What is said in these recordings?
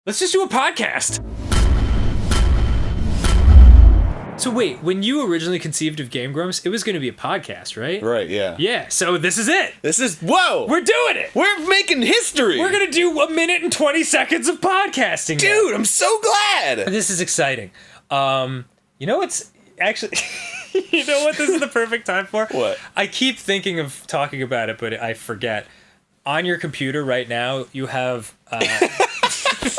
Let's just do a podcast. So wait, when you originally conceived of Game Grumps, it was going to be a podcast, right? Right, yeah. Yeah, so this is it. Whoa! We're doing it. We're making history. We're going to do 1 minute and 20 seconds of podcasting. Dude, I'm so glad. This is exciting. You know what's actually... You know what this is the perfect time for? What? I keep thinking of talking about it, but I forget. On your computer right now, you have...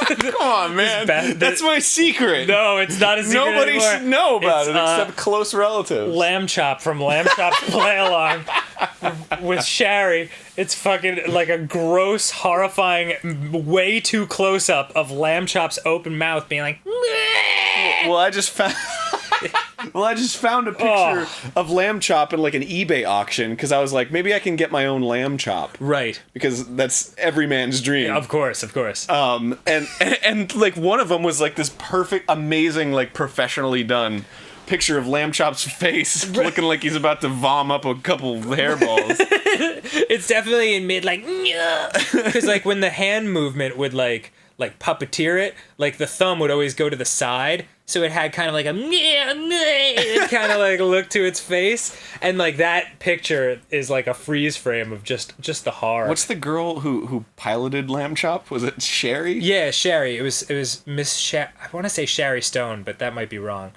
Come on, man. That's my secret. No, it's not a secret Nobody anymore. should know about It's, it except close relatives. Lamb Chop from Lamb Chop's Play Along with Shari. It's fucking like a gross, horrifying, way too close up of Lamb Chop's open mouth being like... Well, I just found... a picture of lamb chop in like an eBay auction because I was like, maybe I can get my own lamb chop. Right. Because that's every man's dream. Yeah, of course. And like one of them was like this perfect, amazing, like professionally done picture of lamb chop's face looking like he's about to vom up a couple hairballs. It's definitely in mid like, because like when the hand movement would like puppeteer it, like the thumb would always go to the side, so it had kind of like a it kind of like look to its face, and like that picture is like a freeze frame of just the horror. What's the girl who piloted lamb chop? Was it Sherry? I want to say Shari Stone, but that might be wrong.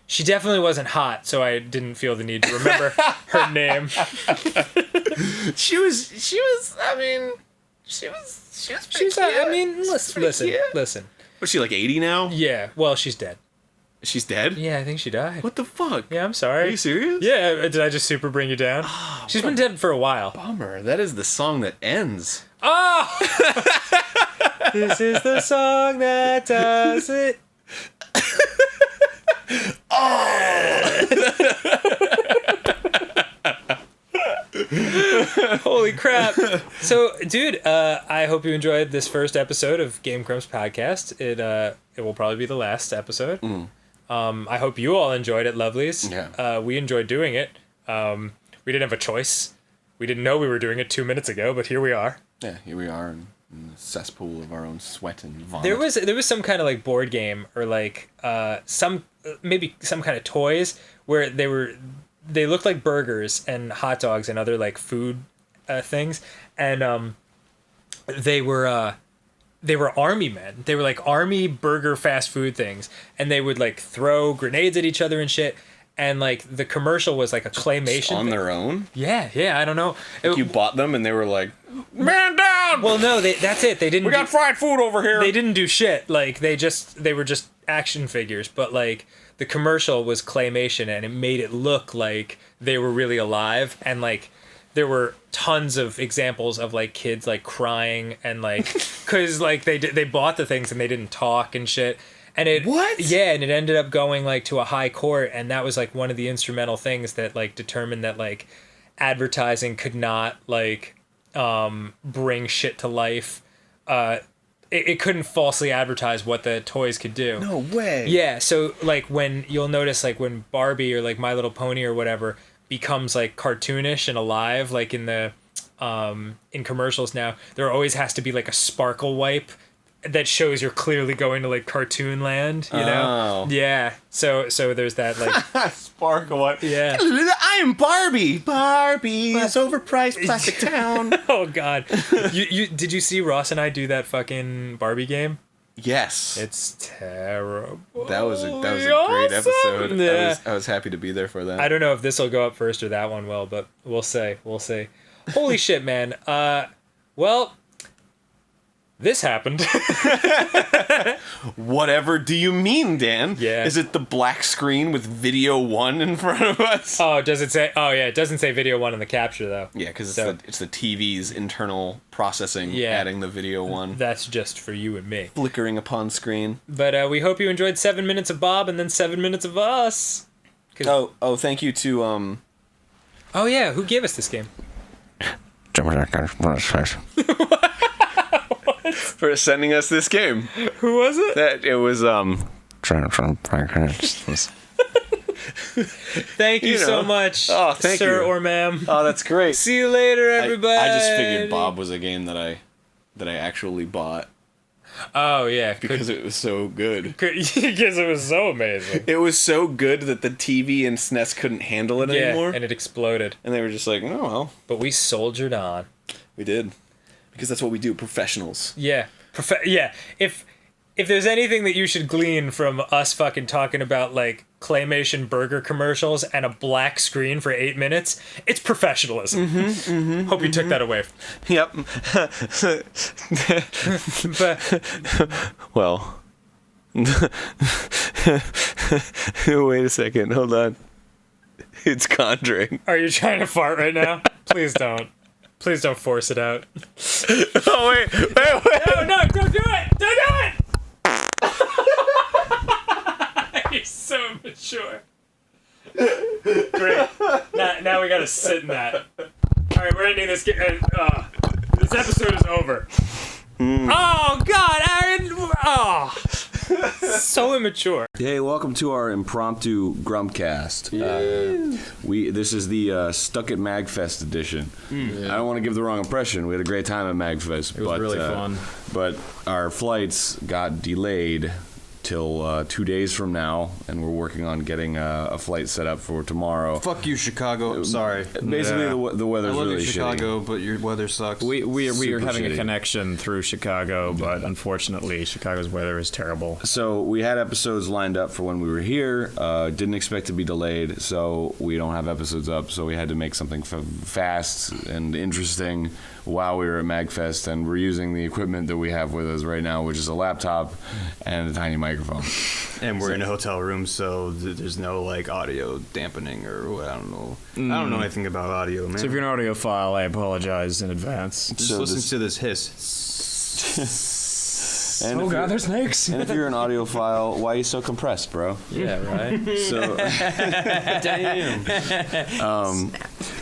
She definitely wasn't hot, so I didn't feel the need to remember her name. She was pretty cute. Listen. Was she like 80 now? Yeah, well, she's dead. She's dead? Yeah, I think she died. What the fuck? Yeah, I'm sorry. Are you serious? Yeah, did I just super bring you down? Oh, she's been dead for a while. Bummer. That is the song that ends. Oh! This is the song that does it. Holy crap. So, dude, I hope you enjoyed this first episode of Game Grumps podcast. It will probably be the last episode. I hope you all enjoyed it, lovelies. Yeah. We enjoyed doing it. We didn't have a choice. We didn't know we were doing it 2 minutes ago, but here we are. Yeah, here we are in the cesspool of our own sweat and vomit. There was some kind of like board game or like maybe some kind of toys where they looked like burgers and hot dogs and other like food things, and they were army men. They were like army burger fast food things, and they would like throw grenades at each other and shit. And like the commercial was like a claymation just on their own. Yeah, I don't know. You bought them and they were like, man down. Well, no, that's it. They didn't. We got fried food over here. They didn't do shit. Like they were just action figures, but like the commercial was claymation, and it made it look like they were really alive, and like there were tons of examples of like kids like crying and like because like they bought the things and they didn't talk and shit. And it and it ended up going like to a high court, and that was like one of the instrumental things that like determined that like advertising could not like bring shit to life. It couldn't falsely advertise what the toys could do. No way. Yeah, so like when you'll notice like when Barbie or like My Little Pony or whatever becomes like cartoonish and alive, like in the in commercials now, there always has to be like a sparkle wipe that shows you're clearly going to like cartoon land, you know? Yeah. So there's that like sparkle wipe. Yeah. I'm Barbie. Barbie's overpriced plastic town. Oh god. You did you see Ross and I do that fucking Barbie game? Yes. It's terrible. That was a great episode. Yeah. I was happy to be there for that. I don't know if this will go up first or that one will, but we'll see. Holy shit, man. Well, this happened. Whatever do you mean, Dan? Yeah. Is it the black screen with video 1 in front of us? Oh, does it say? Oh, yeah. It doesn't say video 1 in the capture, though. Yeah, because it's the TV's internal processing adding the video 1. That's just for you and me. Flickering upon screen. But we hope you enjoyed 7 minutes of Bob and then 7 minutes of us. Oh, thank you to... Oh, yeah. Who gave us this game? For sending us this game. Who was it? It was Thank you so much, sir or ma'am. Oh, that's great. See you later, everybody. I just figured Bob was a game that I actually bought. Oh yeah, because it was so good. because it was so amazing. It was so good that the TV and SNES couldn't handle it anymore. And it exploded. And they were just like, oh well. But we soldiered on. We did. Because that's what we do, professionals. Yeah. Yeah. If there's anything that you should glean from us fucking talking about like Claymation burger commercials and a black screen for 8 minutes, it's professionalism. Hope you took that away. Yep. But Well. Wait a second. Hold on. It's Conjuring. are you trying to fart right now? Please don't. Please don't force it out. Oh, wait. No, don't do it! Don't do it! You're so immature. Great. Now we gotta sit in that. Alright, we're ending this game. This episode is over. Oh, God, Aaron! Oh. So immature. Hey, welcome to our impromptu Grumpcast. This is the Stuck at MAGFest edition. I don't want to give the wrong impression. We had a great time at MAGFest. It was really fun. But our flights got delayed till 2 days from now, and we're working on getting a flight set up for tomorrow. Fuck you, Chicago. I'm sorry. Basically, the weather's I love really you, Chicago, shitty. but your weather sucks. We are Super having shitty. a connection through Chicago, but unfortunately, Chicago's weather is terrible. So we had episodes lined up for when we were here. Didn't expect to be delayed, so we don't have episodes up. So we had to make something fast and interesting while we were at MAGFest, and we're using the equipment that we have with us right now, which is a laptop and a tiny microphone. And we're in a hotel room, so there's no like audio dampening or what. I don't know. I don't know anything about audio, man. So if you're an audiophile, I apologize in advance. just so listen this- to this hiss. And Oh if God, you're- there's snakes. And if you're an audiophile, why are you so compressed, bro? Yeah, right? So, Damn.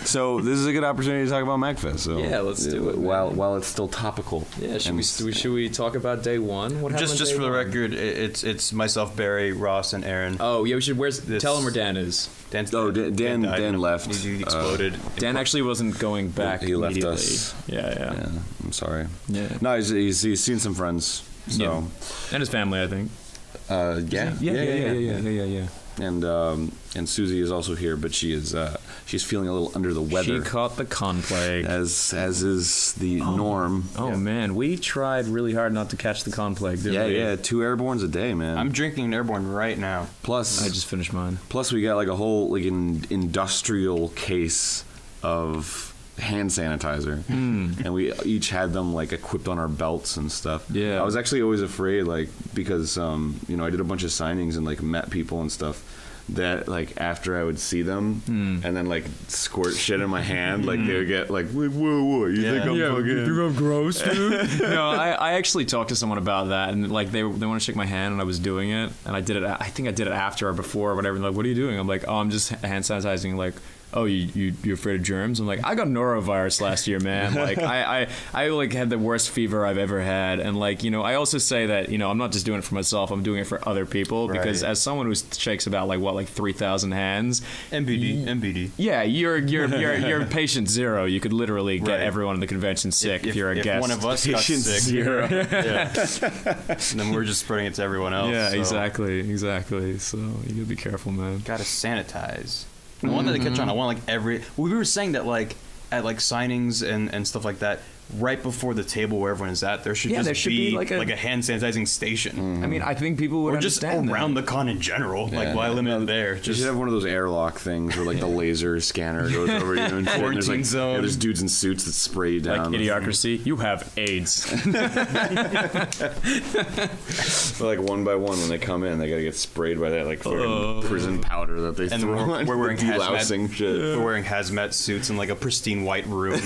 so this is a good opportunity to talk about MAGFest. So Yeah, let's do it, man. While it's still topical. Yeah, And should we talk about day one? What happened Just day for the one? record, it's myself, Barry, Ross, and Aaron. Oh yeah, we should. This- Tell them where Dan is. Dan's Oh, dead. Dan died. left. He exploded. Dan actually wasn't going back. He left immediately. us. Yeah. Yeah, I'm sorry. Yeah. No, he's seen some friends. So, Yeah. And his family, I think. yeah. And Susie is also here, but she's feeling a little under the weather, She caught the con plague. as is the norm. Oh man, we tried really hard not to catch the con plague, didn't we? Yeah, 2 airbornes a day, man. I'm drinking an airborne right now. Plus, I just finished mine. plus we got like a whole like an industrial case of hand sanitizer, and we each had them like equipped on our belts and stuff. Yeah. I was actually always afraid, like, because I did a bunch of signings and like met people and stuff, that like after I would see them and then like squirt shit in my hand, like they would get like, whoa, you think I'm fucking I'm gross, dude? No, I actually talked to someone about that, and like they want to shake my hand, and I was doing it, and I did it. I think I did it after or before or whatever. And like, what are you doing? I'm like, oh, I'm just hand sanitizing. Like, oh, you're afraid of germs? I'm like, I got norovirus last year, man. Like, I like had the worst fever I've ever had, and like, I also say that I'm not just doing it for myself. I'm doing it for other people because Right. as someone who shakes about like 3,000 hands, MBD. yeah, you're patient zero. You could literally get Right. everyone in the convention sick if you're a if guest. one of us got Patient sick, zero. then we're just spreading it to everyone else. Yeah, so. exactly. So you gotta be careful, man. Gotta sanitize. I want that to catch on. I want we were saying that like at like signings and stuff like that, right before the table where everyone is at, there should be like a hand sanitizing station. I mean, I think people would Or just understand around the con in general. Like, why limit it there? You Just should have one of those airlock things where like the laser scanner goes over you and shit, and there's like Quarantine zone. there's dudes in suits that spray you down. like idiocracy. You have AIDS. But, like one by one when they come in, they gotta get sprayed by that like fucking prison powder that they And throw we're on. wearing delousing shit. we're wearing hazmat suits in like a pristine white room.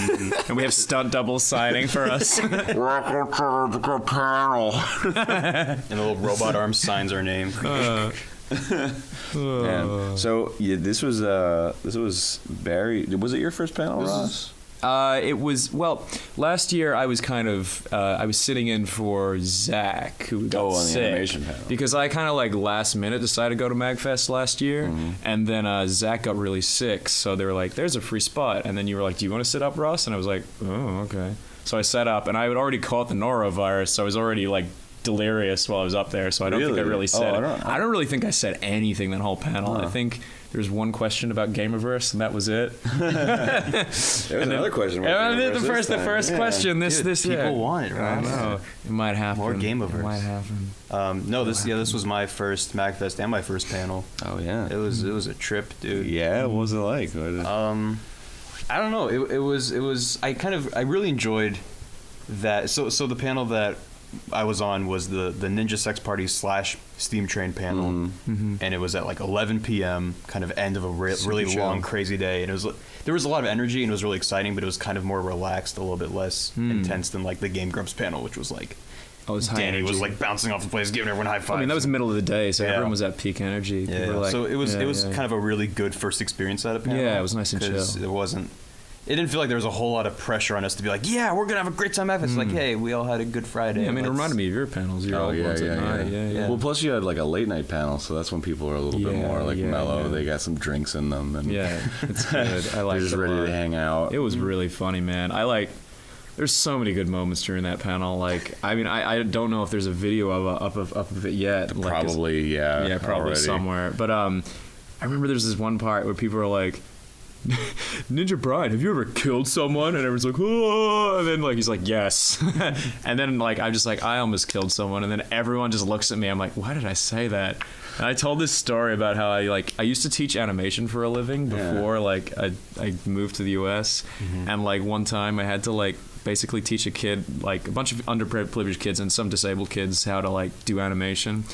And we have stunt doubles signing for us. Welcome to the panel. And the little robot arm signs our name. Man. So yeah, this was Barry. Was it your first panel, Ross? It was, well, last year I was kind of, I was sitting in for Zach, who got on the sick. animation panel. Because I kind of like last minute decided to go to MAGFest last year, and then Zach got really sick, so they were like, there's a free spot. And then you were like, do you want to sit up, Ross? And I was like, oh, okay. So I sat up, and I had already caught the norovirus, so I was already like delirious while I was up there, so I don't think I really said. I don't really think I said anything that whole panel. I think there was one question about Gamerverse, and that was it. There was another question. The first question. This people want it, right? I know. It might happen. More Gamerverse. It might happen. This was my first MAGFest and my first panel. Oh yeah. It was a trip, dude. Yeah, what was it like? I don't know. It was. I really enjoyed that. So the panel that I was on was the Ninja Sex Party / Steam Train panel, and it was at like 11 p.m. kind of end of a really long, crazy day, and there was a lot of energy and it was really exciting, but it was kind of more relaxed, a little bit less intense than like the Game Grumps panel, which was like. Danny was like bouncing off the place, giving everyone high fives. I mean, that was the middle of the day, so everyone was at peak energy. Yeah. So it was kind of a really good first experience at a panel. Yeah, it was nice and chill. It didn't feel like there was a whole lot of pressure on us to be like, yeah, we're gonna have a great time after. It's like, hey, we all had a good Friday. Yeah, I mean, it reminded me of your panels. Your old ones at night. Yeah. Well, plus you had like a late night panel, so that's when people are a little bit more like mellow. They got some drinks in them, and it's good. I like. They're just ready to hang out. It was really funny, man. There's so many good moments during that panel. Like, I mean, I don't know if there's a video of it yet. Probably, probably already. somewhere. But I remember there's this one part where people are like, Ninja Brian, have you ever killed someone? And everyone's like, oh, and then like he's like, yes. And then like I'm just like, I almost killed someone, and then everyone just looks at me. I'm like, why did I say that? And I told this story about how I used to teach animation for a living before like I moved to the US, and like one time I had to like basically teach a kid, like a bunch of underprivileged kids and some disabled kids, how to like do animation.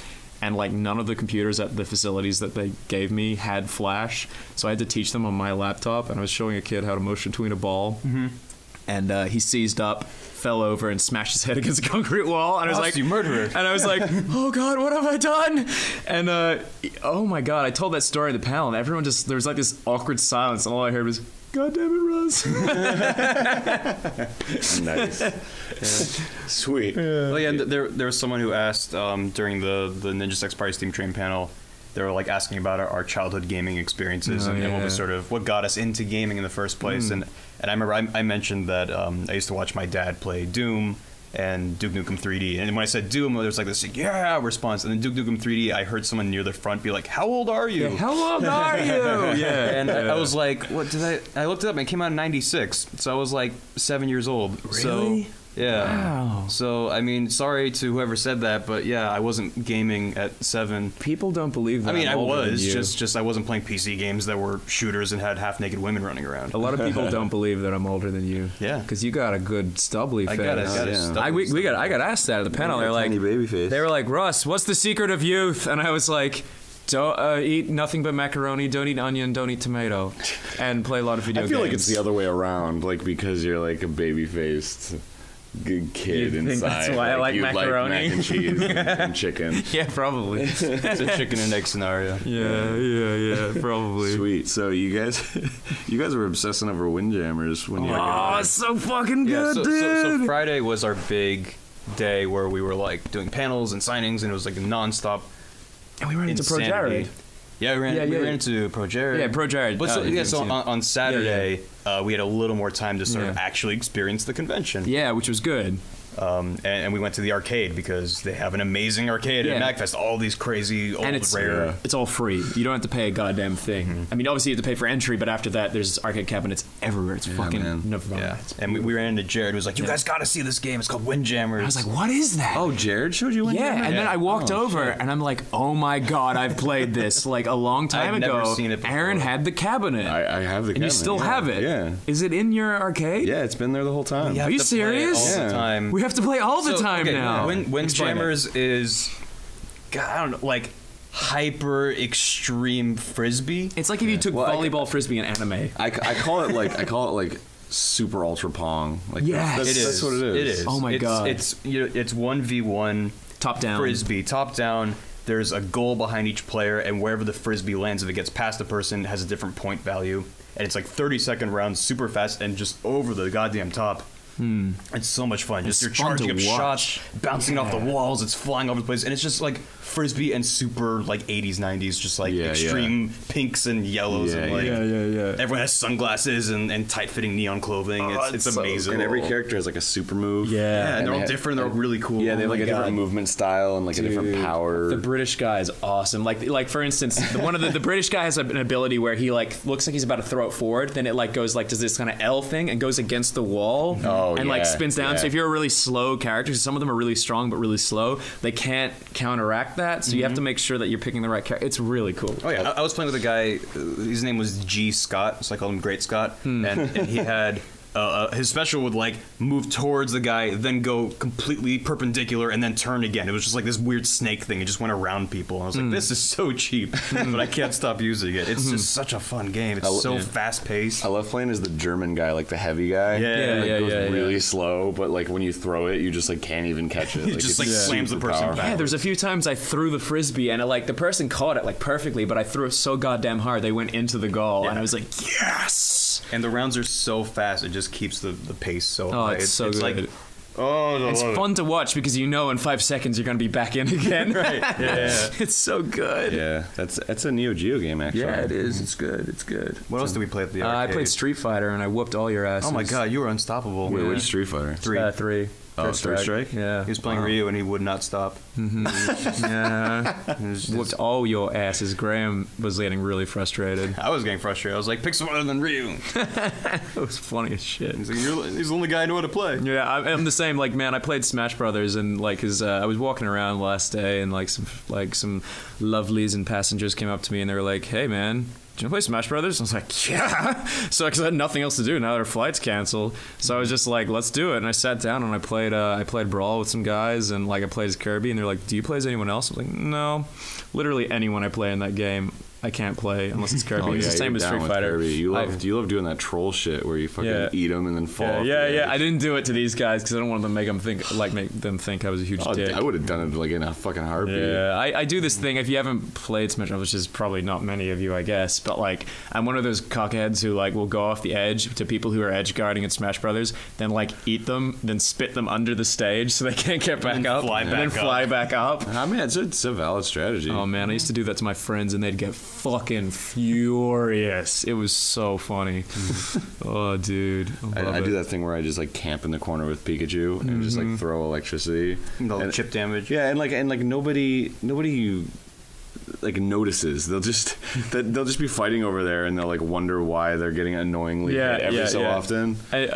And like none of the computers at the facilities that they gave me had Flash, so I had to teach them on my laptop. And I was showing a kid how to motion between a ball, and he seized up, fell over, and smashed his head against a concrete wall. And I was like, "You murderer!" And I was like, "Oh God, what have I done?" And oh my God, I told that story at the panel, and everyone there was like this awkward silence, and all I heard was, God damn it, Russ. Nice. Sweet. Well, yeah, there was someone who asked during the Ninja Sex Party Steam Train panel, they were like asking about our childhood gaming experiences and what was sort of what got us into gaming in the first place. And I remember I mentioned that I used to watch my dad play Doom and Duke Nukem 3D. And when I said Doom, there was like this response. And then Duke Nukem 3D, I heard someone near the front be like, how old are you? Yeah, how old are you? And I was like, what did I looked it up and it came out in 96. So I was like 7 years old. Really? So, yeah. Wow. So, I mean, sorry to whoever said that, but yeah, I wasn't gaming at 7. People don't believe that. I mean, I'm I older than was, you. just I wasn't playing PC games that were shooters and had half-naked women running around. A lot of people don't believe that I'm older than you. Yeah. Because you got a good stubbly face. I got asked that at the panel. They're like, baby face. They were like, Russ, what's the secret of youth? And I was like, don't eat nothing but macaroni, don't eat onion, don't eat tomato, and play a lot of video games. I feel like it's the other way around, like because you're like a baby-faced good kid you think inside. That's why I like macaroni, mac and cheese, and chicken. Yeah, probably. It's a chicken and egg scenario. Yeah, probably. Sweet. So you guys were obsessing over Windjammers when you were Oh, it's so fucking good, dude. So Friday was our big day where we were like doing panels and signings, and it was like a nonstop. And we ran into Pro Jared. Yeah, we ran into Pro Jared. Yeah, Pro Jared. But so on Saturday, we had a little more time to sort of actually experience the convention. Yeah, which was good. And we went to the arcade because they have an amazing arcade at MAGFest. All these crazy old rare. It's all free. You don't have to pay a goddamn thing. I mean, obviously you have to pay for entry, but after that, there's arcade cabinets everywhere. It's fucking Nirvana. Yeah. And we ran into Jared, who was like, "You guys got to see this game. It's called Windjammers." I was like, "What is that?" Oh, Jared showed you Windjammers? Yeah, and then I walked over, and I'm like, "Oh my God, I've played this like a long time ago." Never seen it before. Aaron had the cabinet. I have the cabinet. And you still have it? Yeah. Is it in your arcade? Yeah, it's been there the whole time. Are you serious? All the time. We have to play all the time now. Windjammers is, God, I don't know, like hyper extreme frisbee. It's like if you took volleyball frisbee and anime. I call it like super ultra pong. Like that's what it is. It is. Oh my God. It's 1v1 top down frisbee, top down. There's a goal behind each player, and wherever the frisbee lands, if it gets past a person, it has a different point value. And it's like 30-second rounds, super fast, and just over the goddamn top. It's so much fun. Just you're fun to charging up watch. shots, bouncing off the walls. It's flying over the place, and it's just like frisbee and super like 80s, 90s, just like extreme pinks and yellows and like everyone has sunglasses and tight-fitting neon clothing. It's amazing. And every character has like a super move. Yeah, and they're all they different. They're all really cool. Yeah, they have like a different movement style and like a different power. The British guy is awesome. Like for instance, the British guy has an ability where he like looks like he's about to throw it forward, then it like goes like does this kind of L thing and goes against the wall and like spins down. So if you're a really slow character, some of them are really strong but really slow, they can't counteract that. So you have to make sure that you're picking the right character. It's really cool. Oh yeah, I was playing with a guy. His name was G. Scott, so I called him Great Scott, and he had. His special would like move towards the guy, then go completely perpendicular, and then turn again. It was just like this weird snake thing. It just went around people. And I was like, this is so cheap, but I can't stop using it. It's just such a fun game. It's so fast paced. I love playing as the German guy, like the heavy guy. Yeah, It goes really slow, but like when you throw it, you just like can't even catch it. It just like slams the person back. Yeah, there's a few times I threw the frisbee and like the person caught it like perfectly, but I threw it so goddamn hard they went into the goal, and I was like, yes. And the rounds are so fast; it just keeps the pace so high. It's so good. Like, It's fun to watch because you know in 5 seconds you're going to be back in again. Right. Yeah. It's so good. Yeah, that's a Neo Geo game actually. Yeah, it is. It's good. It's good. What else did we play at the arcade? I played Street Fighter and I whooped all your asses. Oh my god, you were unstoppable. Wait, which Street Fighter? Three. Oh, Third Strike? Yeah. He was playing Ryu and he would not stop. Yeah. Whooped all your asses. Graham was getting really frustrated. I was getting frustrated. I was like, pick someone other than Ryu. It was funny as shit. He's like, he's the only guy I know how to play. Yeah, I'm the same. Like, man, I played Smash Brothers, and like, I was walking around last day, and like some lovelies and passengers came up to me, and they were like, "Hey, man, do you want to play Smash Brothers?" I was like, yeah. So because I had nothing else to do now that our flight's canceled, so I was just like, let's do it. And I sat down and I played Brawl with some guys, and like I played as Kirby, and they're like, do you play as anyone else? I was like, no, literally anyone I play in that game I can't play unless it's Kirby. It's the same as Street Fighter. Kirby. You love doing that troll shit where you fucking eat them and then fall. Yeah. I didn't do it to these guys because I don't want them to make them think I was a huge dick. I would have done it like in a fucking heartbeat. Yeah, I do this thing. If you haven't played Smash Bros., which is probably not many of you, I guess, but like I'm one of those cockheads who like will go off the edge to people who are edge guarding in Smash Brothers, then like eat them, then spit them under the stage so they can't get back up, and then fly back up. I mean, it's a valid strategy. Oh man, I used to do that to my friends, and they'd get fucking furious. It was so funny. Oh, dude. I do that thing where I just like camp in the corner with Pikachu and just like throw electricity. And chip damage. Yeah, and like nobody like notices. They'll just be fighting over there, and they'll like wonder why they're getting annoyingly hit every so often. I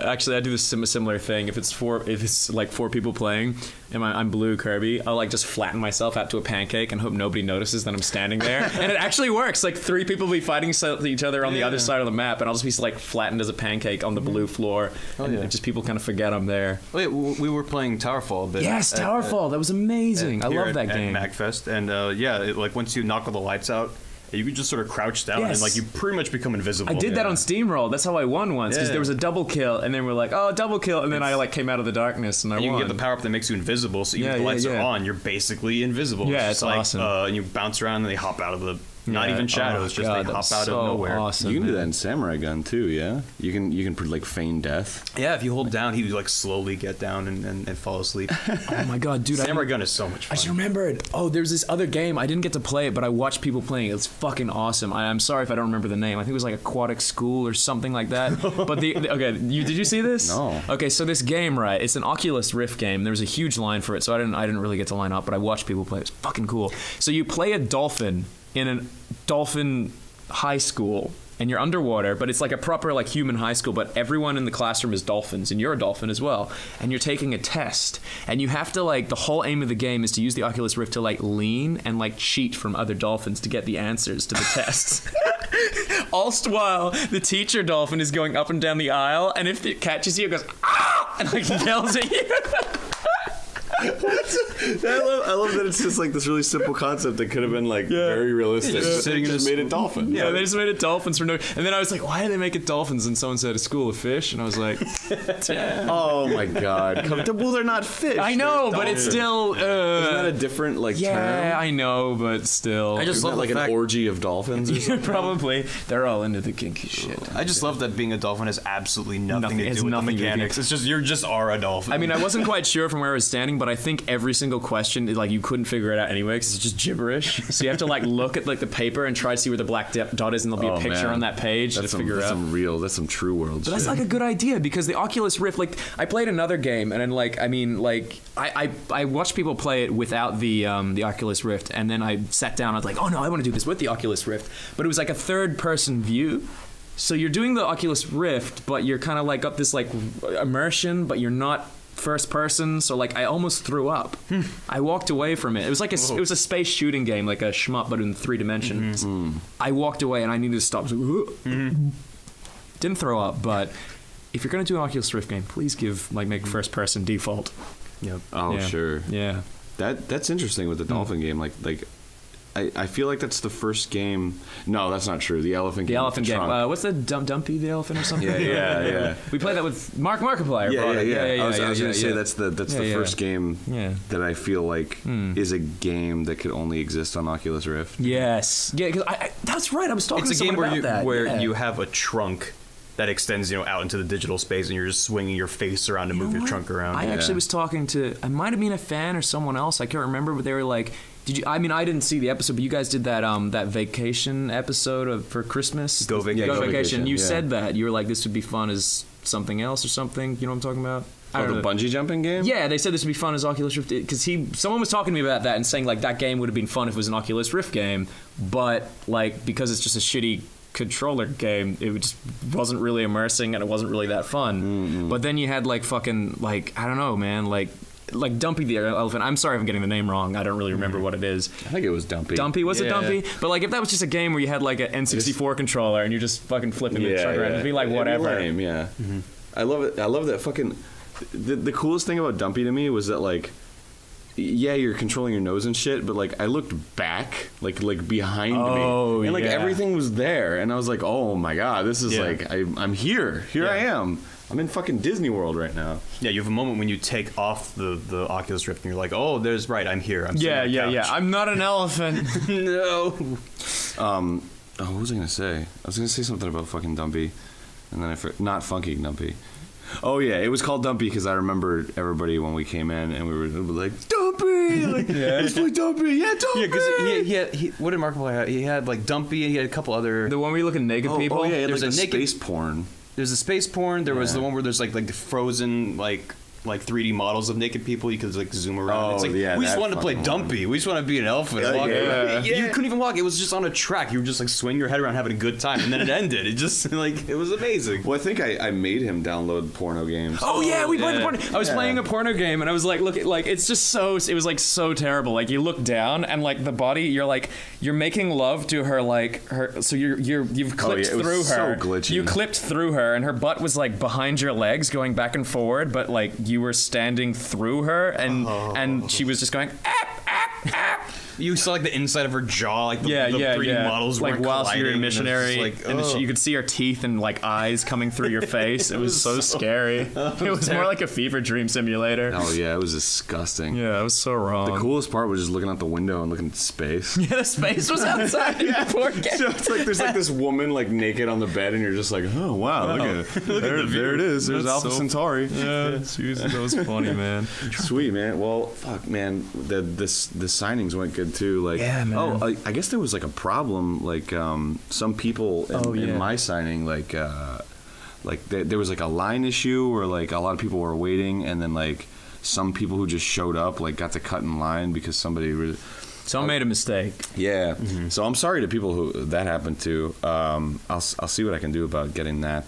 do this similar thing. If it's like four people playing, and I'm blue Kirby, I'll like just flatten myself out to a pancake and hope nobody notices that I'm standing there. And it actually works. Like 3 people will be fighting each other on the other side of the map, and I'll just be like flattened as a pancake on the blue floor. And just people kind of forget I'm there. Oh yeah, we were playing Towerfall a bit. Yes, Towerfall. That was amazing. I love that game. At MAGFest, and like once you knock all the lights out, you could just sort of crouch down and like you pretty much become invisible. I did that on Steamroll. That's how I won once, because there was a double kill, and then we're like, oh, double kill, and then I like came out of the darkness and I won. You can get the power up that makes you invisible, so even if the lights are on, you're basically invisible. Yeah, it's like, awesome. And you bounce around and they hop out of the not even shadows, just they hop out of nowhere. Awesome, you can do that in Samurai Gun too, yeah. You can like feign death. Yeah, if you hold down, he would like slowly get down and fall asleep. Oh my god, dude! Samurai Gun is so much fun. I just remembered. Oh, there's this other game. I didn't get to play it, but I watched people playing it. It's fucking awesome. I'm sorry if I don't remember the name. I think it was like Aquatic School or something like that. But did you see this? No. Okay, so this game, right? It's an Oculus Rift game. There was a huge line for it, so I didn't really get to line up, but I watched people play it. It's fucking cool. So you play a dolphin in a dolphin high school, and you're underwater, but it's like a proper like human high school, but everyone in the classroom is dolphins, and you're a dolphin as well, and you're taking a test, and you have to like, the whole aim of the game is to use the Oculus Rift to like lean and like cheat from other dolphins to get the answers to the tests. All while the teacher dolphin is going up and down the aisle, and if it catches you, it goes, ah! And like yells at you. I love that it's just like this really simple concept that could have been like very realistic. Just sitting in just made it dolphin. Yeah, they just made it dolphins for no. And then I was like, why did they make it dolphins? And someone said a school of fish, and I was like, Oh my god. Well, they're not fish. I know, They're but it's dolphins. still. Isn't that a different like Yeah, term? I know, but still. I just Isn't love that like the an fact- orgy of dolphins or something? Probably. They're all into the kinky shit. I just love that being a dolphin has absolutely nothing to It has do with the nothing to do with mechanics. It's just, you just are a dolphin. I mean, I wasn't quite sure from where I was standing, but I think every single question, like, you couldn't figure it out anyway because it's just gibberish. So you have to like look at like the paper and try to see where the black dot is, and there'll be a picture on that page to figure out. That's some true world But shit. that's like a good idea because the Oculus Rift, like, I played another game and then like, I mean, like, I watched people play it without the Oculus Rift, and then I sat down. I was like, oh no, I want to do this with the Oculus Rift, but it was like a third-person view. So you're doing the Oculus Rift, but you're kind of like up this like immersion, but you're not first person. So like I almost threw up. I walked away from it. It was like it was a space shooting game, like a shmup, but in 3 dimensions. I walked away and I needed to stop. I was like, didn't throw up, but if you're gonna do an Oculus Rift game, please make first person default. Yep. Oh, Yeah. sure. Yeah. That's interesting with the dolphin game. Like I feel like that's the first game. No, that's not true. The elephant game. The elephant game. Trunk. What's the Dumpy the elephant or something? Yeah. We played that with Markiplier. Yeah. I was yeah, gonna say that's the first game that I feel like is a game that could only exist on Oculus Rift. Yes. Yeah, because that's right. I was talking It's to a game someone about where that. you have a trunk that extends, out into the digital space, and you're just swinging your face around to move your trunk around. I actually was talking to, I might have been a fan or someone else, I can't remember, but they were like, did you, I mean, I didn't see the episode, but you guys did that that vacation episode for Christmas. Go Vacation. Go Go Vacation. Vacation, You yeah. said that. You were like, this would be fun as something else or something. You know what I'm talking about? I Oh, don't the know. bungee jumping game? Yeah, they said this would be fun as Oculus Rift because someone was talking to me about that and saying like that game would have been fun if it was an Oculus Rift game, but like because it's just a shitty controller game, it just wasn't really immersing and it wasn't really that fun. But then you had like fucking like I don't know, man, like Dumpy the elephant. I'm sorry if I'm getting the name wrong. I don't really remember what it is. I think it was Dumpy. Dumpy, was it Yeah. Dumpy? But like if that was just a game where you had like an N64 controller and you're just fucking flipping the truck around, it'd be like whatever. It'd be lame, yeah. I love it. I love that fucking. The coolest thing about Dumpy to me was that like, yeah, you're controlling your nose and shit, but like I looked back, like behind me, and like yeah. everything was there, and I was like, oh my god, this is Yeah. like I'm here. Here I am. I'm in fucking Disney World right now. Yeah, you have a moment when you take off the Oculus Rift and you're like, oh, there's I'm here. I'm sitting on the couch. I'm not an elephant. No. Oh, what was I gonna say? I was gonna say something about fucking Dumpy, and then not Funky Dumpy. Oh yeah, it was called Dumpy because I remember everybody when we came in and we were like Dumpy, like let's play Dumpy, yeah Dumpy. Yeah, because he what did Markiplier have? He had like Dumpy and he had a couple other. The one where you look at naked people. Oh yeah, There's like a the naked- space porn. There's a space porn. There was Yeah. the one where there's like the frozen like 3D models of naked people. You could like zoom around. Oh, It's like yeah, we just that wanted to play fucking one. Dumpy. We just want to be an elephant. Yeah, walk yeah. around. You couldn't even walk. It was just on a track. You were just like swinging your head around having a good time, and then it ended. It just like it was amazing. Well, I think I made him download porno games. Oh yeah, we played the yeah. porno. I was playing a porno game and I was like, look, like it's just so. It was like so terrible. Like you look down and like the body, you're making love to her like her. So you've clipped it was through so her. glitchy. You clipped through her and her butt was like behind your legs, going back and forward, but like you were standing through her and she was just going. You saw like the inside of her jaw, like the, Yeah, the yeah, 3D yeah. models like weren't whilst you were a colliding, and it was just missionary, like, and you could see her teeth and like eyes coming through your face. It was so scary. It was more like a fever dream simulator. Oh yeah, it was disgusting. Yeah, it was so wrong. The coolest part was just looking out the window and looking at space. Yeah, the space was outside. Yeah. Poor guy. So it's like there's like this woman like naked on the bed, and you're just like, oh wow, look at there it is. There's That's Alpha so- Centauri. Yeah, Jesus, that was funny, man. Sweet man. Well, fuck man. The signings went good too. Like, Yeah, man. Oh, I guess there was like a problem. Like, some people in my signing, like there was like a line issue where like a lot of people were waiting, and then like some people who just showed up like got to cut in line because somebody. Someone made a mistake. Yeah. So I'm sorry to people who that happened to. I'll see what I can do about getting that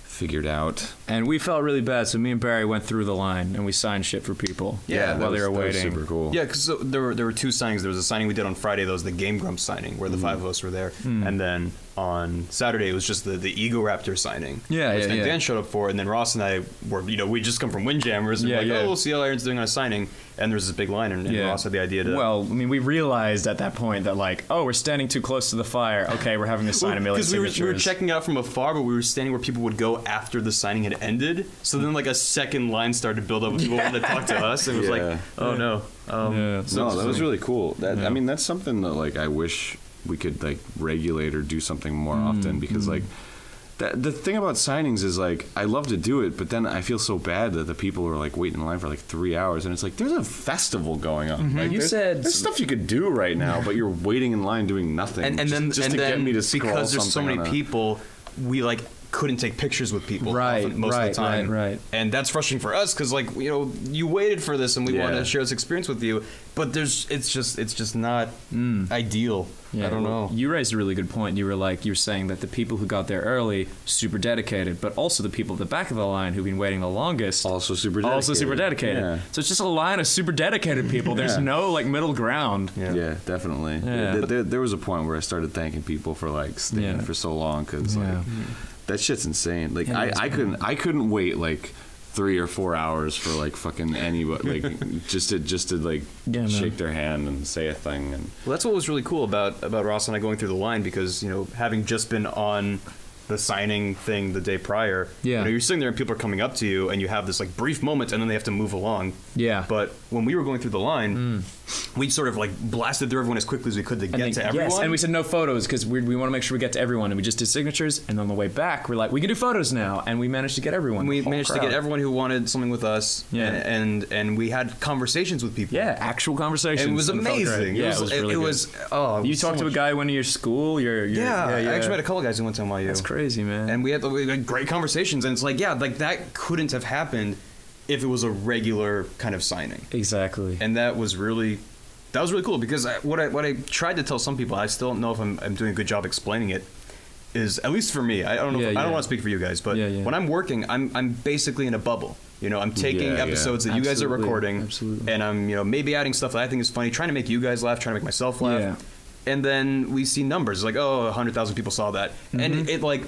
figured out. And we felt really bad, so me and Barry went through the line and we signed shit for people. Yeah, while they were that was waiting. super cool. Yeah, because there were two signings. There was a signing we did on Friday. That was the Game Grumps signing, where the five of us were there. And then on Saturday, it was just the Ego Raptor signing. Yeah, which yeah, then yeah. Dan showed up for, and then Ross and I were, we just come from Windjammers, and Yeah, we're like, yeah. oh, we'll see how Aaron's doing on a signing. And there was this big line, and Ross had the idea to... Well, I mean, we realized at that point that, like, oh, we're standing too close to the fire. Okay, we're having to sign a million Because signatures. we were checking out from afar, but we were standing where people would go after the signing had ended. So then, like, a second line started to build up, and people wanted to talk to us. And it was like, oh, no. Yeah. No, that was really cool. I mean, that's something that like I wish we could like regulate or do something more often because like the thing about signings is like I love to do it, but then I feel so bad that the people are like waiting in line for like 3 hours, and it's like there's a festival going on. Like, there's stuff you could do right now, but you're waiting in line doing nothing. And then get me to scroll because there's so something many on a- people, we like couldn't take pictures with people Right, often, most of the time. right. And that's frustrating for us because like you waited for this and we want to share this experience with you, but it's just not ideal. Yeah, I don't know. You raised a really good point. You were saying that the people who got there early, super dedicated, but also the people at the back of the line who've been waiting the longest, Also super dedicated. Yeah. So it's just a line of super dedicated people. There's no like middle ground. Yeah, definitely. Yeah. There was a point where I started thanking people for like staying for so long because like that shit's insane. Like I couldn't wait like 3 or 4 hours for like fucking anybody like just to like shake their hand and say a thing. And Well, that's what was really cool about Ross and I going through the line because having just been on the signing thing the day prior, you're sitting there and people are coming up to you and you have this like brief moment and then they have to move along. Yeah. But when we were going through the line, we sort of like blasted through everyone as quickly as we could to get to everyone. Yes, and we said no photos because we want to make sure we get to everyone, and we just did signatures. And on the way back, we're like, we can do photos now, and we managed to get everyone. We managed to get everyone who wanted something with us. Yeah. and we had conversations with people. Yeah, actual conversations. And it was felt great. amazing. Yeah, it was really good. You talked to a guy who went to your school. I actually met a couple guys who went to NYU. That's crazy, man. And we had great conversations, and it's like, that couldn't have happened if it was a regular kind of signing. Exactly. And that was really cool because what I tried to tell some people, I still don't know if I'm doing a good job explaining it, is at least for me. I don't know. I don't want to speak for you guys, but when I'm working, I'm basically in a bubble. I'm taking episodes that you guys are recording, and I'm maybe adding stuff that I think is funny, trying to make you guys laugh, trying to make myself laugh. Yeah. And then we see numbers like 100,000 people saw that, and it like.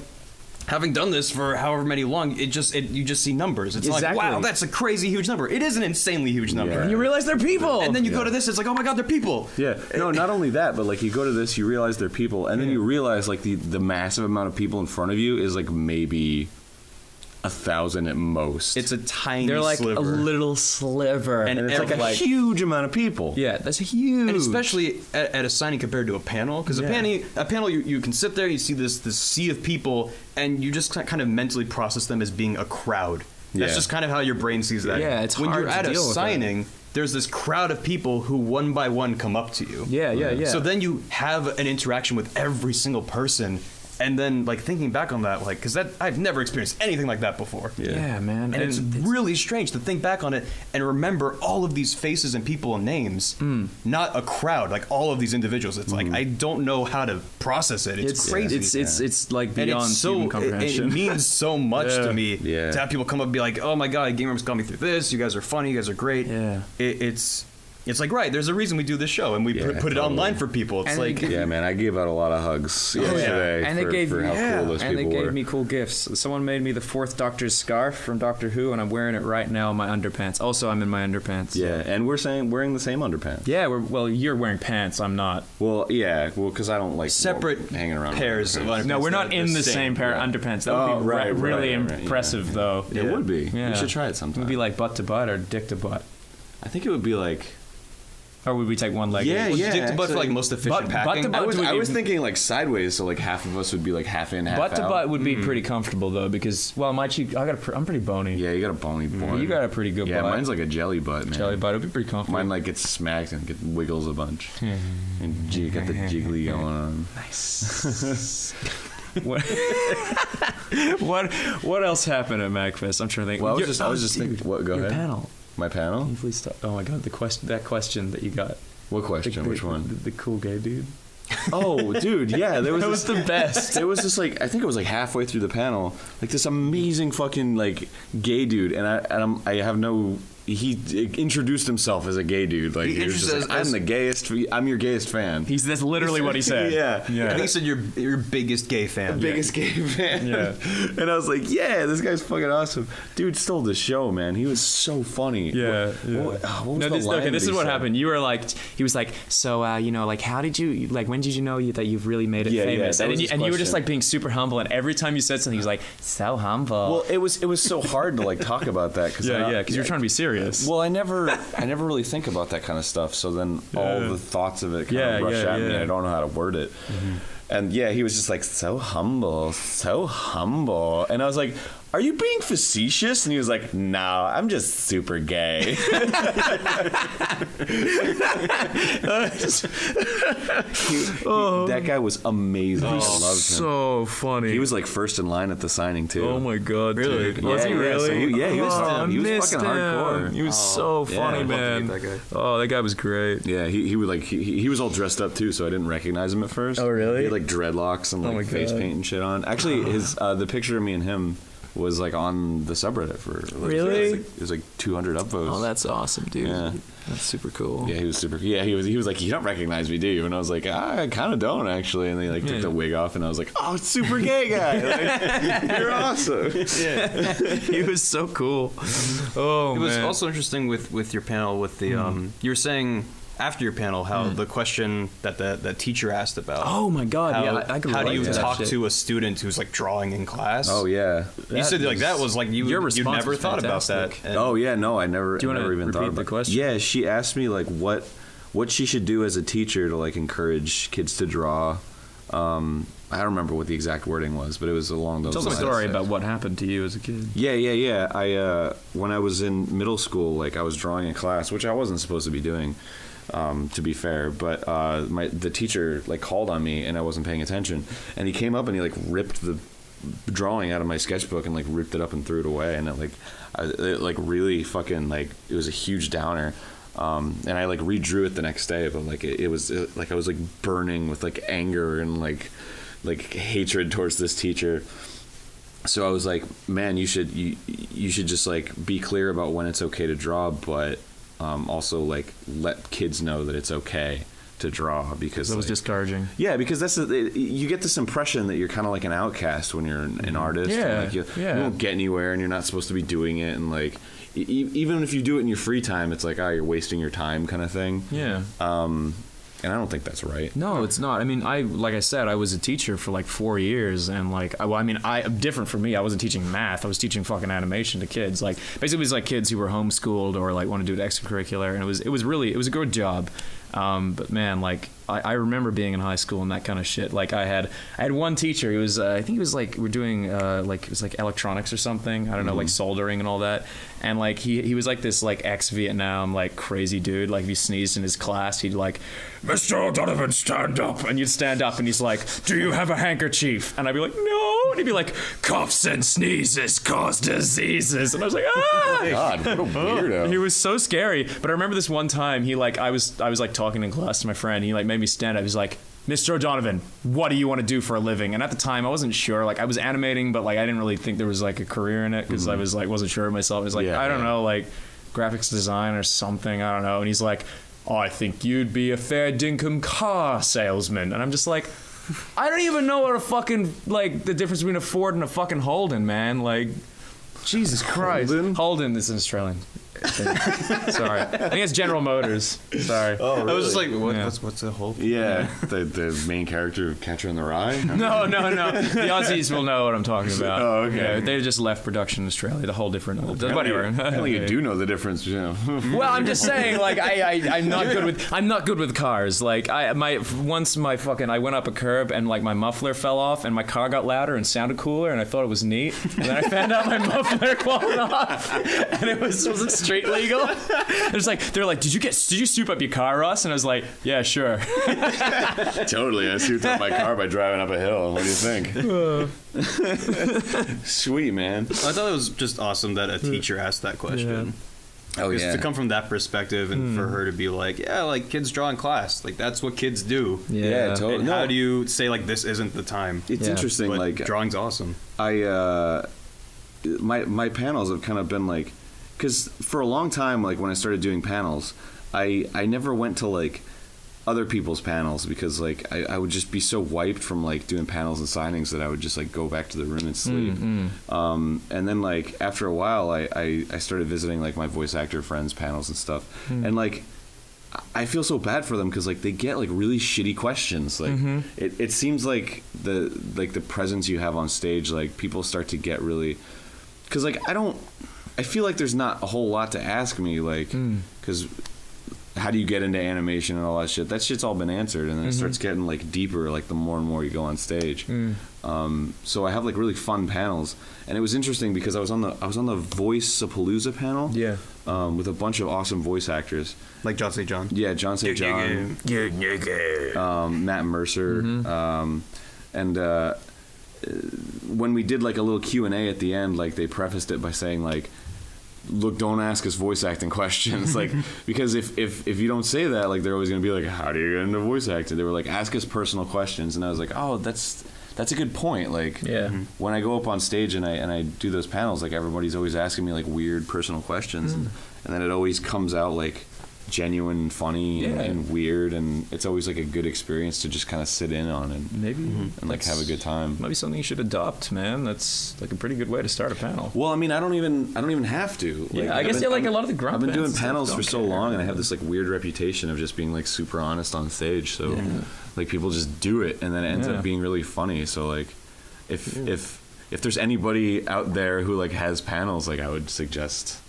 Having done this for however many long, you just see numbers. It's like, wow, that's a crazy huge number. It is an insanely huge number. And you realize they're people. And then you go to this, it's like, oh my God, they're people. yeah, no, not only that, but like you go to this, you realize they're people, and then you realize like the massive amount of people in front of you is like maybe 1,000 at most. It's a tiny They're like sliver. a little sliver. and it's like a huge amount of people. Yeah, that's huge. And especially at a signing compared to a panel, because a panel you can sit there, you see this sea of people, and you just kind of mentally process them as being a crowd. That's just kind of how your brain sees that. Yeah, it's when hard you're to at a deal with signing. There's this crowd of people who one by one come up to you. Yeah. So then you have an interaction with every single person. And then, like, thinking back on that, like, because I've never experienced anything like that before. Yeah, man. And it's really strange to think back on it and remember all of these faces and people and names, not a crowd, like all of these individuals. It's like, I don't know how to process it. It's crazy. It's like And beyond it's so, human it comprehension. means so much to me Yeah. to have people come up and be like, oh my God, Game Room's got me through this. You guys are funny. You guys are great. Yeah. It's like, right, there's a reason we do this show, and we put it online for people. It's And like... Yeah, man, I gave out a lot of hugs yesterday And for, they gave for how cool those and they people gave were. me cool gifts. Someone made me the fourth Doctor's scarf from Doctor Who, and I'm wearing it right now in my underpants. Also, I'm in my underpants. Yeah, and we're wearing the same underpants. Yeah, well, you're wearing pants. I'm not. Well, yeah, because I don't like Separate hanging around pairs of underpants. underpants. No, we're not They're in the same pair of underpants. That would be really impressive, though. It would be. Yeah. We should try it It sometime. would be like butt to butt or dick to butt. I think it would be like... Or would we take one leg? Yeah, Well, yeah. dick to butt for like actually. most efficient Butt packing. to butt I was even- thinking like sideways, so like half of us would be like half in, half out. Butt to butt would be pretty comfortable though, because my cheek, I'm pretty bony. Yeah, you got a bony butt. You got a pretty good Yeah, butt. mine's like a jelly butt, man. Jelly butt would be pretty comfortable. Mine like gets smacked and wiggles a bunch. And you got the jiggly going on. Nice. what else happened at MAGFest? I'm trying to think. Well, I was just thinking. What? Go your ahead. panel. My panel? Can you please stop? Oh my God, that question that you got. What question? Which one? The cool gay dude. Oh, dude, yeah, there was That was the best. It was just like, I think it was like halfway through the panel, like this amazing fucking like gay dude, and I have no. He introduced himself as a gay dude. Like he was just like, I'm the gayest. I'm your gayest fan. That's literally what he said. Yeah. I think he said your biggest gay fan. Biggest gay fan. Yeah. And I was like, yeah, this guy's fucking awesome. Dude stole the show, man. He was so funny. Yeah. What was No, the this, line okay, this that is he what said? happened. You were like, he was like, so, you know, like, how did you, like, when did you know that you've really made it Yeah, famous? that And, was then his you were just question. like being super humble. And every time you said something, he was like, so humble. Well, it was so hard to like talk about that because because you're trying to be serious. Well, I never really think about that kind of stuff. So then all the thoughts of it kind of rush at me, and I don't know how to word it. And yeah, he was just like so humble, and I was like, "Are you being facetious?" And he was like, "No, I'm just super gay." That guy was amazing. I loved him. so funny. He was like first in line at the signing too. Oh my god, really? Dude. Was Yeah, he yeah, really? so he was I he was missed fucking him. hardcore. He was so funny, I'd love to man. meet that guy. Oh, that guy was great. Yeah, he would like he was all dressed up too, so I didn't recognize him at first. Oh, really? He had like dreadlocks and Oh my like face God. paint and shit on. Actually, his the picture of me and him was like on the subreddit for like, Really? it was like 200 upvotes. Oh, that's awesome, dude. Yeah. That's super cool. Yeah, he was super. Yeah, he was like, you don't recognize me, do you? And I was like, I kind of don't actually. And they like took the wig off, and I was like, oh, it's super gay guy. Like, you're awesome. He was so cool. Oh, It was man. also interesting with your panel with the you were saying after your panel how the question that teacher asked about. Oh my god! How, Yeah, I could how do relate you to that talk shit. to a student who's like drawing in class? Oh yeah. You said like that was like you Your response never was thought fantastic. about that. And Oh yeah, no, I never. Do you I wanna never even repeat thought about the question? Yeah, she asked me like what she should do as a teacher to like encourage kids to draw. I don't remember what the exact wording was, but it was along those Tell lines. us a story about what happened to you as a kid. Yeah. I when I was in middle school, like I was drawing in class, which I wasn't supposed to be doing, to be fair. But the teacher like called on me, and I wasn't paying attention, and he came up and he like ripped the drawing out of my sketchbook and like ripped it up and threw it away, and it like really fucking like it was a huge downer. And I like redrew it the next day, but like it was like I was like burning with like anger and like hatred towards this teacher. So I was like, man, you should just like be clear about when it's okay to draw, but also like let kids know that it's okay to draw, because That was like, discouraging. yeah, because you get this impression that you're kind of like an outcast when you're an artist. Yeah, and like you yeah. won't get anywhere, and you're not supposed to be doing it, and like even if you do it in your free time, it's like, oh, you're wasting your time kind of thing. Yeah. And I don't think that's right. No, it's not. I mean, like I said, I was a teacher for like 4 years, and like, different from me. I wasn't teaching math. I was teaching fucking animation to kids. Like, basically, it was like kids who were homeschooled or like want to do it extracurricular, and it was a good job. But man, like I remember being in high school and that kind of shit. Like I had one teacher. He was I think he was like we're doing like it was like electronics or something. I don't know, like soldering and all that. And like he was like this like ex-Vietnam like crazy dude. Like if he sneezed in his class, he'd like, Mr. O'Donovan, stand up. And you'd stand up and he's like, do you have a handkerchief? And I'd be like, no. And he'd be like, coughs and sneezes cause diseases. And I was like, ah. God, what a weirdo. He was so scary. But I remember this one time he like I was like talking in class to my friend. He like made me stand up. He's like, Mr. O'Donovan, what do you want to do for a living? And at the time I wasn't sure. Like I was animating, but like I didn't really think there was like a career in it because I was like wasn't sure of myself. I was like, I don't know, like graphics design or something. I don't know. And he's like, oh, I think you'd be a fair dinkum car salesman. And I'm just like, I don't even know what a fucking like the difference between a Ford and a fucking Holden, man. Like, Jesus Christ. Holden is an Australian thing. Sorry. I think it's General Motors. Sorry. Oh, really? I was just like, what, Yeah. what's the whole? Yeah, the main character of Catcher in the Rye. No. The Aussies will know what I'm talking about. Oh, okay. Yeah, they just left production in Australia. The whole different. Whatever. Apparently you do know the difference. You know. Well, I'm just saying, like I'm not good with cars. Like I went up a curb and like my muffler fell off and my car got louder and sounded cooler and I thought it was neat. And then I found out my muffler fallen off and it wasn't street legal. They're like, did you soup up your car, Russ? And I was like, yeah, sure. Totally, I souped up my car by driving up a hill. What do you think? Sweet, man. I thought it was just awesome that a teacher asked that question. Oh, Because yeah. to come from that perspective and for her to be like, yeah, like kids draw in class, like that's what kids do. Yeah, totally. And how do you say like this isn't the time? It's interesting. But Like drawing's awesome. my panels have kind of been like, because for a long time, like when I started doing panels, I never went to like other people's panels because like I would just be so wiped from like doing panels and signings that I would just like go back to the room and sleep. And then like after a while I started visiting like my voice actor friends' panels and stuff, and like I feel so bad for them because like they get like really shitty questions. Like it seems like the presence you have on stage, like people start to get really, because like I feel like there's not a whole lot to ask me, like because how do you get into animation and all that shit? That shit's all been answered, and then it starts getting like deeper, like the more and more you go on stage. So I have like really fun panels, and it was interesting because I was on the Voice-a-Palooza panel, with a bunch of awesome voice actors, Like John St. John. Yeah, John St. John, Matt Mercer, and when we did like a little Q&A at the end, like they prefaced it by saying like, look, don't ask us voice acting questions, like because if you don't say that, like they're always gonna be like, how do you get into voice acting? They were like, ask us personal questions, and I was like, oh, that's a good point. Like when I go up on stage and I do those panels, like everybody's always asking me like weird personal questions, and then it always comes out like genuine and funny and weird, and it's always like a good experience to just kind of sit in on and and like have a good time. Might be something you should adopt, man. That's like a pretty good way to start a panel. Well, I mean, I don't even have to. Like, I guess like a lot of the Grump I've been doing bands panels for so care. long, and I have this like weird reputation of just being like super honest on stage. So like people just do it, and then it ends up being really funny. So like if there's anybody out there who like has panels, like I would suggest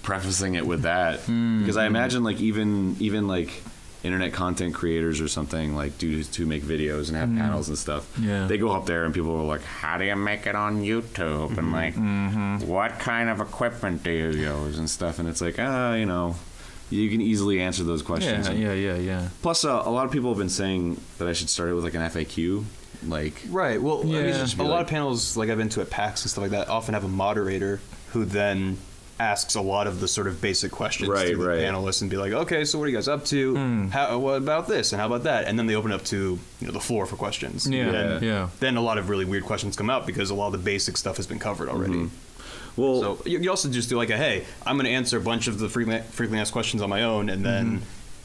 prefacing it with that, because I imagine like even like internet content creators or something, like dudes who make videos and have panels and stuff, they go up there and people are like, how do you make it on YouTube, and like what kind of equipment do you use and stuff, and it's like you know, you can easily answer those questions. Plus a lot of people have been saying that I should start it with like an FAQ, like Right. Well, I mean, just be a lot like- of panels like I've been to at PAX and stuff like that often have a moderator who then asks a lot of the sort of basic questions to the panelists and be like, okay, so what are you guys up to? What about this? And how about that? And then they open up to the floor for questions. Then a lot of really weird questions come out because a lot of the basic stuff has been covered already. Well, So you also just do like hey, I'm going to answer a bunch of the frequently asked questions on my own, and then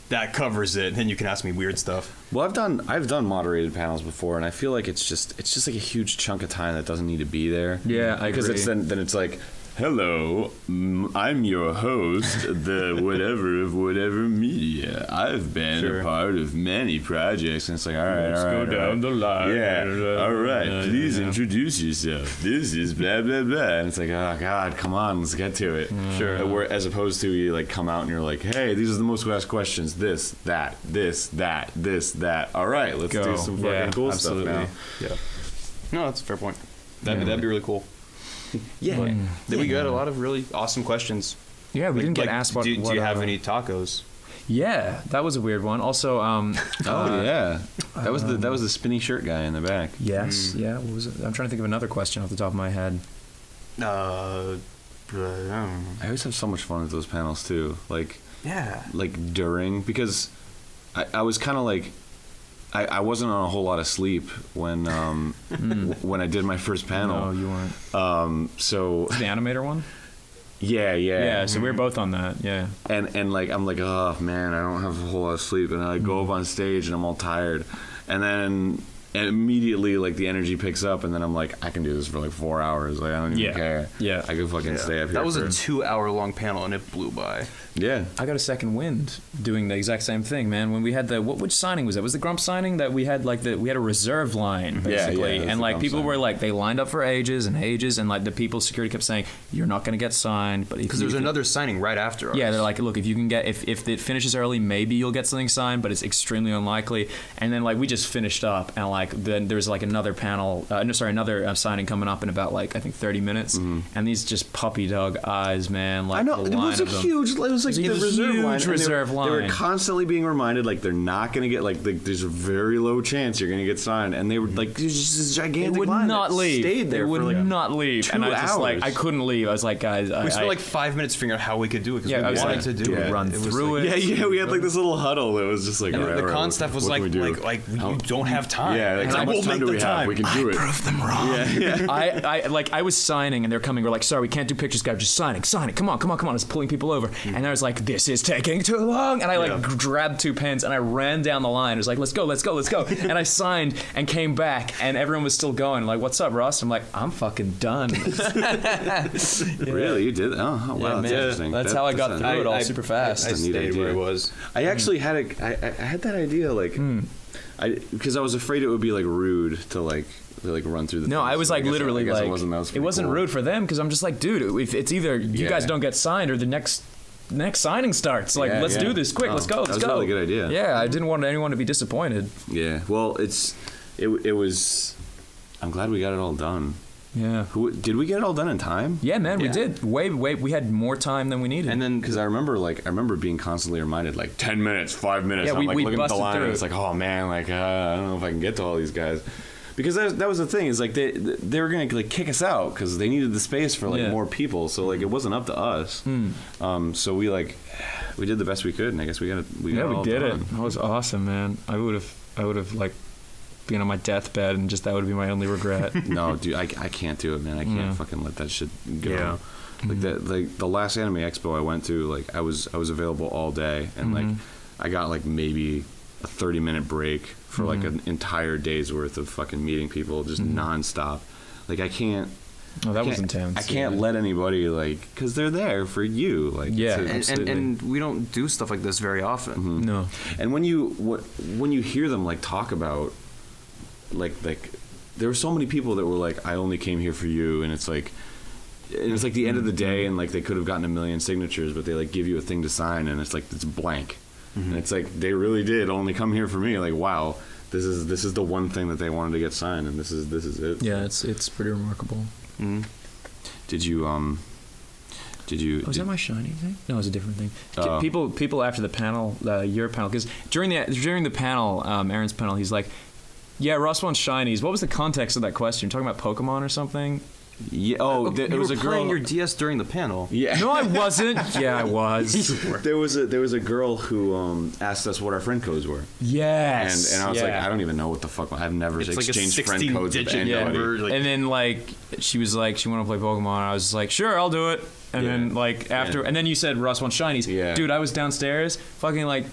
that covers it. And then you can ask me weird stuff. well, I've done moderated panels before, and I feel like it's just like a huge chunk of time that doesn't need to be there. Yeah, I because agree. it's then it's like, hello, I'm your host, the whatever of whatever media. I've been a part of many projects, and it's like, all right, go down the line. Yeah, all right, please introduce yourself. This is blah blah blah, and it's like, oh god, come on, let's get to it. Sure. As opposed to you like come out and you're like, hey, these are the most asked questions. This, that, this, that, this, that. All right, let's do some fucking cool stuff now. Yeah. No, that's a fair point. That'd be really cool. Yeah. Then we got a lot of really awesome questions. Yeah, we didn't get asked what. Do you have what, any tacos? Yeah, that was a weird one. Also, Yeah, that was the spinny shirt guy in the back. yes, yeah. What was it? I'm trying to think of another question off the top of my head. I don't know. I always have so much fun with those panels too. Like Yeah. during, because I was kind of like, I wasn't on a whole lot of sleep when when I did my first panel. No, you weren't. So The animator one. yeah. Yeah, so we were both on that. Yeah. And like I'm like, oh man, I don't have a whole lot of sleep, and I go up on stage and I'm all tired, and then immediately like the energy picks up, and then I'm like, I can do this for like 4 hours. Like I don't even care. Yeah. I could fucking stay up here. That was a for- 2-hour-long panel, and it blew by. yeah. I got a second wind doing the exact same thing, man. When we had which signing was it? Was the Grump signing that we had we had a reserve line basically, that's and the like Grump people signing. were like they lined up for ages and ages, and like the people security kept saying you're not gonna get signed, but Because there's another signing right after us. Yeah, they're like, look, if you can get if it finishes early, maybe you'll get something signed, but it's extremely unlikely. And then like we just finished up, and like then there's like another panel, another signing coming up in about like I think 30 minutes, and these just puppy dog eyes, man. Like I know the it was line a of them. huge. It was like the reserve line. Reserve They line. were constantly being reminded like they're not going to get like there's a very low chance you're going to get signed, and they were like there's just this gigantic They would line not that leave. Stayed there They would for like not leave. 2 And I was just like, hours. I couldn't leave. I was like, guys, We spent like 5 minutes figuring out how we could do it because Yeah, I we was wanted like, to do yeah. it. run It was through like- it. Yeah, we had like this little huddle that was just like And all right, the all right, con what- staff was what like, can we do? you don't have time. Yeah, like, And how I much will time make do the we have? time. We can do it. Prove them wrong. Yeah. I was signing and they're coming. We're like, sorry, we can't do pictures, guys. Just sign it. Come on. I was pulling people over, and I was like, this is taking too long. And I like grabbed 2 pens and I ran down the line. I was like, let's go. And I signed and came back, and everyone was still going. Like, what's up, Ross? I'm like, I'm fucking done. Really, you did? Oh, wow, Yeah, that's man. interesting. That's how I got through it all super fast. I That's a neat stayed idea. where I was. I actually had I had that idea like, because I was afraid it would be like rude to like run through the. No, things. I was So like guess- literally I guess like it wasn't, that was it pretty wasn't cool. rude for them because I'm just like, dude, if it's either you Yeah. guys don't get signed or the next signing starts. Like, Yeah, let's yeah. do this quick. Oh, Let's go. that Let's was a go. really good idea. Yeah, I didn't want anyone to be disappointed. Yeah, well, it was. I'm glad we got it all done. Yeah. Did we get it all done in time? Yeah, man, we Yeah. did. Way, we had more time than we needed. And then Because I remember being constantly reminded like 10 minutes, 5 minutes. Yeah, I'm we like looking at the busted line through and it. it's like, oh man, like I don't know if I can get to all these guys. Because that was the thing is like they were gonna like kick us out because they needed the space for like Yeah. more people. So like it wasn't up to us. So we did the best we could, and I guess we got it. yeah, it we all did done. it. That was awesome, man. I would have like been on my deathbed and just that would be my only regret. No, dude, I can't do it, man. I can't Yeah. fucking let that shit go. Yeah. Like that, like the last anime expo I went to, like I was available all day, and like I got like maybe a 30-minute break for like an entire day's worth of fucking meeting people just nonstop. Like I can't. Oh, that was can't- intense. I can't yeah. let anybody like because they're there for you. Like Yeah. to- and, Absolutely. and we don't do stuff like this very often. No. And when you hear them like talk about like there were so many people that were like, I only came here for you, and it's like the end of the day, and like they could have gotten a million signatures, but they like give you a thing to sign, and it's like it's blank, and it's like they really did only come here for me. Like wow, this is the one thing that they wanted to get signed, and this is it. Yeah, it's pretty remarkable. Did you Was that my shiny thing? No, it was a different thing. Oh. People after the panel, your panel, because during the panel, Aaron's panel, he's like, "Yeah, Ross wants shinies." What was the context of that question? Talking about Pokemon or something? Yeah. Oh, it You was were a girl. playing your DS during the panel. Yeah. No, I wasn't. Yeah, I was. There was a girl who asked us what our friend codes were. Yes. And I was like, yeah. I don't even know what the fuck. I've never It's like a exchanged friend codes with 16-digit anybody. number. Like, and then like she was like she wanted to play Pokemon. I was like, sure, I'll do it. And Yeah. then like after, Yeah. and then you said Russ wants shinies. Yeah. Dude, I was downstairs, fucking like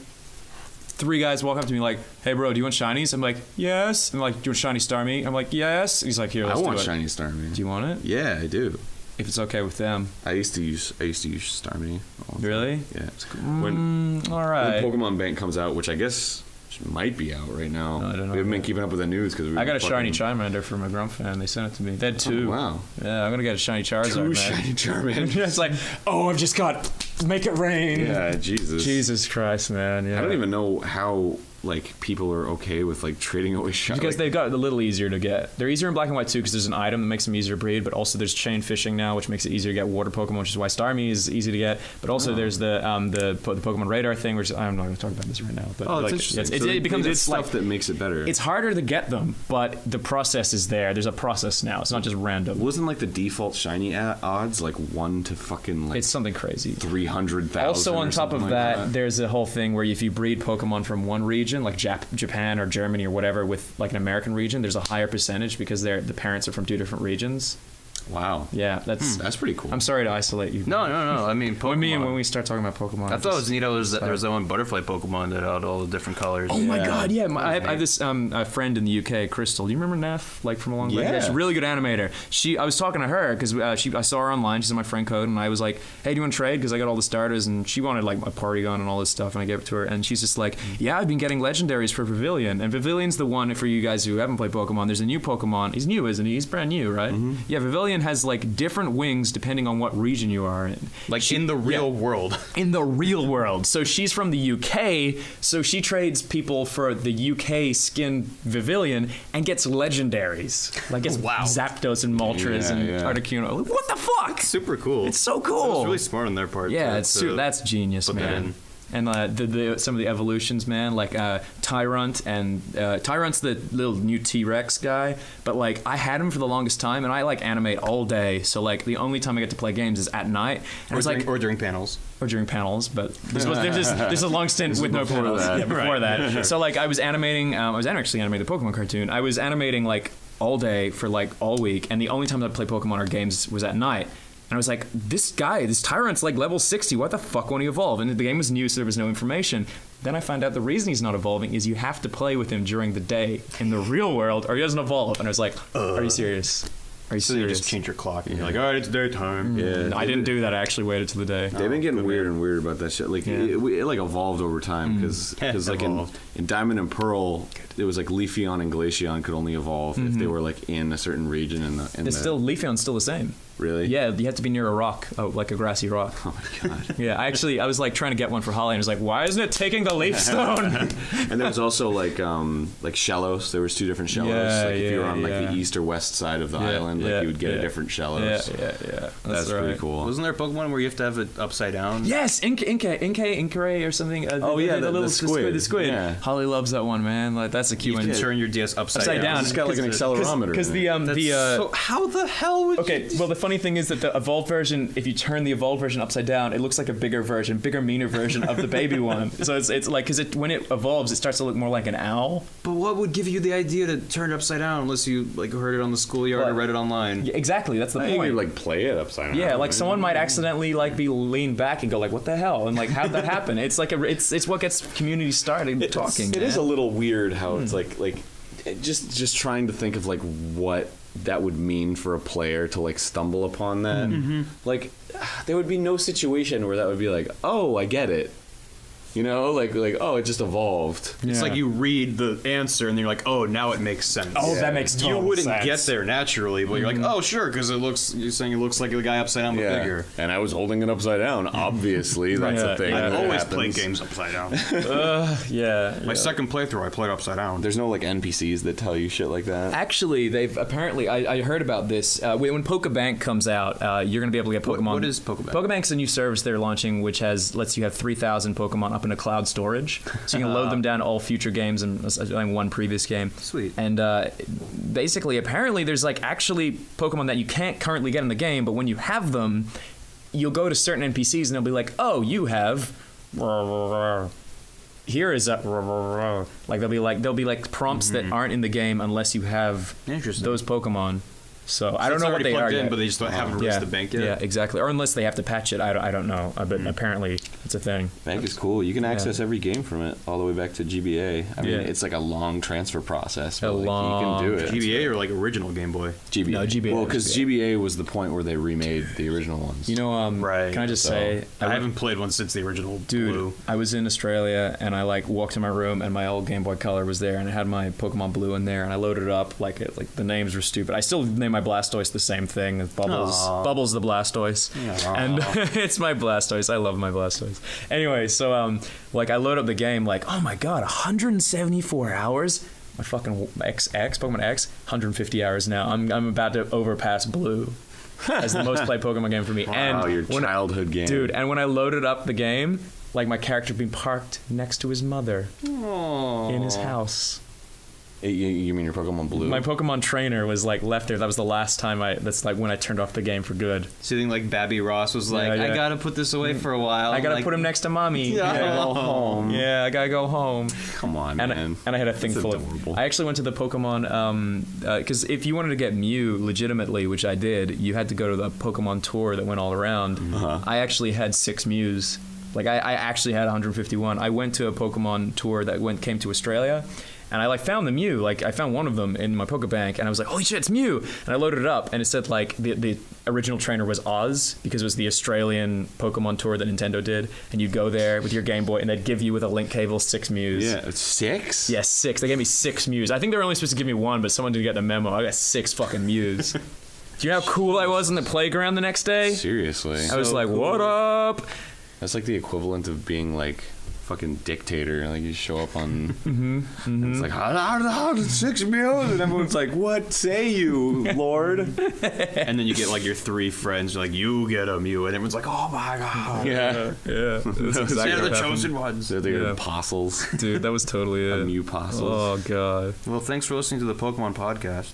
3 guys walk up to me like, hey bro, do you want shinies? I'm like, yes. And like, do you want shiny Starmie? I'm like, yes. He's like, here, I let's do want it. shiny Starmie. Do you want it? Yeah, I do. If it's okay with them. I used to use Starmie. all the time. Really? Yeah. When All right. Pokemon Bank comes out, which I guess might be out right now. No, I don't know We haven't been that. keeping up with the news because I got a shiny Charmander from a Grump fan. They sent it to me. They had 2. Oh, wow. Yeah, I'm gonna get a shiny Charizard, 2 man. shiny Charmander. It's like, oh, I've just got make it rain. Yeah, Jesus. Jesus Christ, man. Yeah. I don't even know how like people are okay with like trading away shiny. Because they've got it a little easier to get. They're easier in black and white too, because there's an item that makes them easier to breed. But also there's chain fishing now, which makes it easier to get water Pokemon, which is why Starmie is easy to get. But also there's the Pokemon Radar thing, which I'm not going to talk about this right now. But Oh, like, it's interesting. it So becomes they did it's stuff like, that makes it better. it's harder to get them, but the process is there. There's a process now. It's not just random. Wasn't like the default shiny odds like 1 to fucking like It's something crazy. 300,000. Also, on or top of something that, like there's a whole thing where if you breed Pokemon from one region, like Japan or Germany or whatever, with like an American region, there's a higher percentage because the parents are from 2 different regions. Wow. Yeah, That's pretty cool. I'm sorry to isolate you. no. I mean, Pokemon. When we start talking about Pokemon, I thought it was neat. Was that there was that one butterfly Pokemon that had all the different colors. Oh my god, yeah! I have this a friend in the UK, Crystal. Do you remember Neff? Like from a long way? Yeah. She's a really good animator. I was talking to her because I saw her online. She's in my friend code, and I was like, "Hey, do you want to trade?" Because I got all the starters, and she wanted like a party gun and all this stuff, and I gave it to her, and she's just like, "Yeah, I've been getting legendaries for Pavilion, and Pavilion's the one for you guys who haven't played Pokemon. There's a new Pokemon. He's new, isn't he? He's brand new, right? Yeah, Pavilion Vivillon has like different wings depending on what region you are in. Like in the real world. In the real world. So she's from the UK, so she trades people for the UK skin Vivillon and gets legendaries. Like gets Zapdos and Moltres and Articuno. What the fuck? Super cool. It's so cool. It's really smart on their part. Yeah, that's genius, man. And some of the evolutions, man, like Tyrant and Tyrant's the little new T-Rex guy, but like I had him for the longest time, and I like animate all day, so like the only time I get to play games is at night, and or during panels. Or during panels, but this is a long stint with no panels. Yeah, before that. So like I was animating, I was actually animating the Pokemon cartoon. I was animating like all day for like all week, and the only time I play Pokemon or games was at night. And I was like, this Tyrant's like level 60. What the fuck won't he evolve? And the game was new, so there was no information. Then I found out the reason he's not evolving is you have to play with him during the day in the real world, or he doesn't evolve. And I was like, are you serious? Are you So serious? you just change your clock, and you're like, all right, it's daytime. Yeah, No, I didn't do that. I actually waited till the day. They've been getting weird and weird about that shit. Like it like evolved over time because like in Diamond and Pearl, it was like Leafeon and Glaceon could only evolve if they were like in a certain region. Leafeon's still the same. Really? Yeah, you have to be near a rock, like a grassy rock. Oh my god. Yeah, I was like trying to get one for Holly, and I was like, why isn't it taking the leaf stone? And there was also like Shellos. There was two different Shellos. Like if you were on like the east or west side of the island, like you would get a different Shellos. Yeah. That's pretty cool. Wasn't there a Pokemon where you have to have it upside down? Yes, Inkay or something. The squid. The squid. Yeah. Holly loves that one, man. Like that's a cute You one. can turn your DS upside down. It's got like an accelerometer. Because So how the hell would okay, well the funny thing is that the evolved version, if you turn the evolved version upside down, it looks like a bigger, meaner version of the baby one. So it's like, because when it evolves, it starts to look more like an owl. But what would give you the idea to turn it upside down unless you like heard it on the schoolyard or read it online? Yeah, exactly, that's the You point. could like play it upside down. Yeah, like someone might accidentally like be leaned back and go like, "What the hell?" And like, how'd that happen? It's like it's what gets community started talking. It is a little weird how it's like just trying to think of like what that would mean for a player to like stumble upon that. Like there would be no situation where that would be like, oh, I get it. You know, like oh, it just evolved. It's like you read the answer and you're like, oh, now it makes sense. Oh, that makes total You wouldn't sense. get there naturally, but you're like, oh, sure, because you're saying it looks like the guy upside down, but bigger. And I was holding it upside down. Obviously, that's a thing. I that always play happens. games upside down. My Second playthrough, I played upside down. There's no like NPCs that tell you shit like that. Actually, they've apparently. I heard about this. When Pokebank comes out, you're going to be able to get Pokemon. What is Pokebank? Pokebank's a new service they're launching, which lets you have 3,000 Pokemon up in a cloud storage, so you can load them down to all future games and one previous game. Sweet. And basically, apparently, there's like actually Pokemon that you can't currently get in the game, but when you have them, you'll go to certain NPCs and they'll be like, "Oh, you have." Here is a like there'll be like prompts that aren't in the game unless you have those Pokemon. So I don't know what they are yet. But they just haven't released the bank yet. Yeah, exactly. Or unless they have to patch it. I don't know. But apparently it's a thing. Bank is cool. You can access every game from it all the way back to GBA. I mean, it's like a long transfer process. But you can do it. GBA or like original Game Boy? GBA. No, GBA. Well, because GBA was the point where they remade the original ones. You know, Right. Can I just say I haven't played one since the original Blue. I was in Australia and I like walked to my room and my old Game Boy Color was there and I had my Pokemon Blue in there and I loaded it up like the names were stupid. I still name my Blastoise the same thing as Bubbles. Aww. Bubbles the Blastoise. Aww. And it's my Blastoise. I love my Blastoise. Anyway, so like I load up the game like, oh my god, 174 hours? My fucking Pokemon X, 150 hours now. I'm about to overpass Blue as the most played Pokemon game for me. Wow, your childhood game. Dude, and when I loaded up the game, like my character being parked next to his mother in his house. You mean your Pokemon Blue? My Pokemon trainer was like left there. That was the last time that's like when I turned off the game for good. So you think like Babby Ross was like, I gotta put this away for a while. I gotta like, put him next to mommy. Yeah. Go home. Yeah, I gotta go home. Come on, man. And I had a thing That's full adorable. of. I actually went to the Pokemon because if you wanted to get Mew legitimately, which I did, you had to go to the Pokemon tour that went all around. I actually had 6 Mews. Like I actually had 151. I went to a Pokemon tour that came to Australia. And I like found the Mew, like I found one of them in my Pokebank, and I was like, holy shit, it's Mew! And I loaded it up, and it said like the original trainer was Oz, because it was the Australian Pokemon tour that Nintendo did, and you'd go there with your Game Boy, and they'd give you with a link cable 6 Mews. Yeah, 6? Yeah, 6. They gave me 6 Mews. I think they were only supposed to give me 1, but someone didn't get the memo. I got 6 fucking Mews. Do you know how cool I was in the playground the next day? Seriously. I was like, cool. what up? That's like the equivalent of being like fucking dictator. Like you show up on it's like how 6 million and everyone's like, what say you, Lord? And then you get like your 3 friends, you're like, you get them, you, and everyone's like, oh my god. Yeah. Yeah. That's exactly They're what the happened. chosen ones. They're the apostles. Dude, that was totally it. Apostles. Oh, God. Well, thanks for listening to the Pokemon podcast.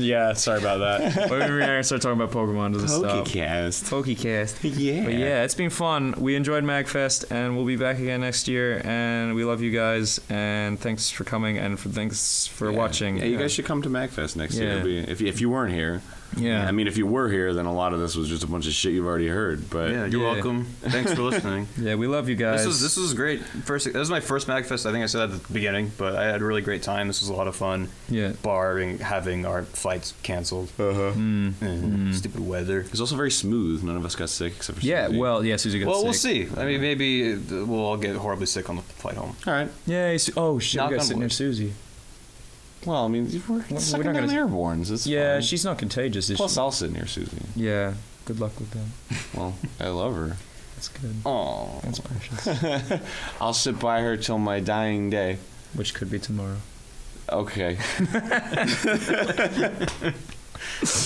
Yeah, sorry about that. When we start talking about Pokemon, doesn't stop. Pokecast. Pokecast. Yeah. But yeah, it's been fun. We enjoyed MAGFest, and we'll be back again next year. And we love you guys. And thanks for coming, and thanks for watching. Yeah, you guys should come to MAGFest next year. Yeah. If you weren't here. Yeah. I mean, if you were here, then a lot of this was just a bunch of shit you've already heard. But Yeah, you're welcome. Thanks for listening. Yeah, we love you guys. This was great. This was my first MAGFest. I think I said that at the beginning, but I had a really great time. This was a lot of fun. Yeah. Barring having our flights canceled. Stupid weather. it's also very smooth. None of us got sick except for Yeah, Susie. well, yeah, Susie got Well, sick. we'll see. I mean, maybe we'll all get horribly sick on the flight home. All right. Yeah, oh shit, Knock we got on sitting near wood. Susie. Well, I mean, we're sucking not down gonna- the airbornes. It's Yeah, fine. she's not contagious, is Plus, she? I'll sit near Susie. Yeah, good luck with that. Well, I love her. That's good. Oh, That's precious. I'll sit by her till my dying day. Which could be tomorrow. Okay.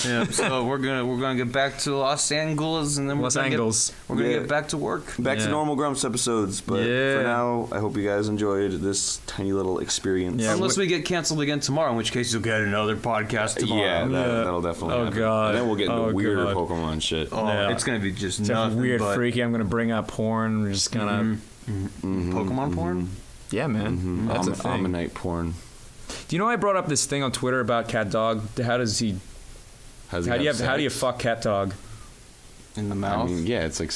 Yeah. So we're gonna get back to Los Angeles, and then Los Angeles. we're gonna Yeah. get back to work. Back Yeah. to normal Grumps episodes, but Yeah. for now, I hope you guys enjoyed this tiny little experience. Yeah, Unless we get canceled again tomorrow, in which case you'll get another podcast tomorrow. Yeah, Yeah. that'll definitely Oh, happen. God. And then we'll get into Oh, weirder God. Pokemon shit. Oh, Yeah. it's gonna be just Stuff nothing weird, but freaky. I'm gonna bring up porn. We're just gonna. Pokemon porn. Yeah, man. That's a thing. Ammonite porn. Do you know I brought up this thing on Twitter about cat dog? How does he? How How do you fuck cat dog? In the I mouth. mean, yeah, it's like.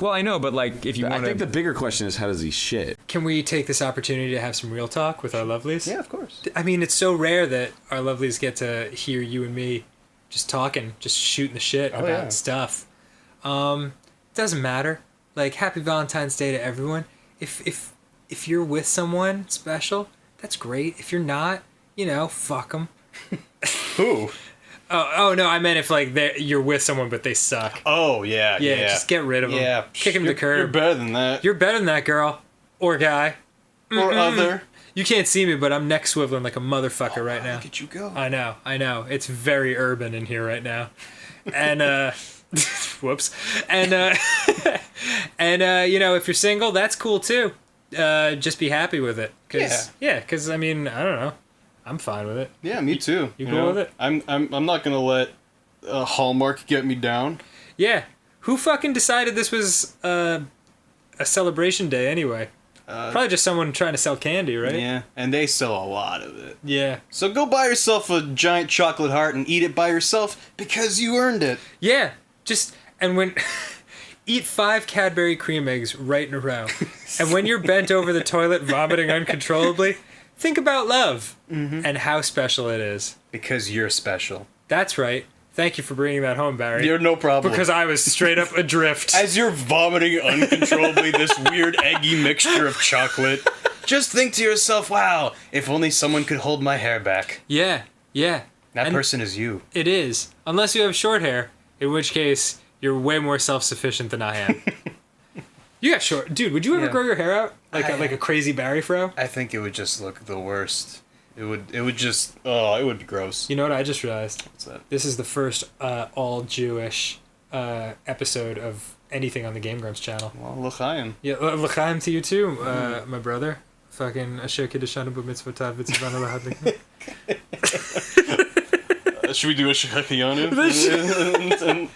Well, I know, but like if you I want think to. the bigger question is how does he shit? Can we take this opportunity to have some real talk with our lovelies? Yeah, of course. I mean, it's so rare that our lovelies get to hear you and me just talking, just shooting the shit about yeah. stuff. Doesn't matter. Like, happy Valentine's Day to everyone. If you're with someone special, that's great. If you're not, fuck them. Who? Oh no, I meant if like you're with someone but they suck. Oh, yeah. Yeah, just get rid of them. Yeah. Kick them to the curb. You're better than that. You're better than that girl or guy. Or other. You can't see me, but I'm neck swiveling like a motherfucker right now. Look at you go. I know. It's very urban in here right now. And whoops. And if you're single, that's cool too. Just be happy with it. Cause I mean, I don't know. I'm fine with it. Yeah, me too. You cool with it? I'm not gonna let Hallmark get me down. Yeah. Who fucking decided this was a celebration day anyway? Probably just someone trying to sell candy, right? Yeah, and they sell a lot of it. Yeah. So go buy yourself a giant chocolate heart and eat it by yourself because you earned it. Yeah. When eat 5 Cadbury cream eggs right in a row. And when you're bent over the toilet vomiting uncontrollably, think about love and how special it is. Because you're special. That's right. Thank you for bringing that home, Barry. You're no problem. Because I was straight up adrift. As you're vomiting uncontrollably this weird eggy mixture of chocolate, just think to yourself, wow, if only someone could hold my hair back. Yeah. That And person is you. It is. Unless you have short hair, in which case you're way more self-sufficient than I am. You got short. Dude, would you ever grow your hair out? Like a crazy Barry fro? I think it would just look the worst. It would be gross. You know what I just realized? What's that? This is the first all-Jewish episode of anything on the Game Grumps channel. Well, l'chaim. Yeah, l'chaim to you too, my brother. Fucking asher kiddushan b'mitzvotav v'tzivanu lahadlik. Should we do a shechiyanu?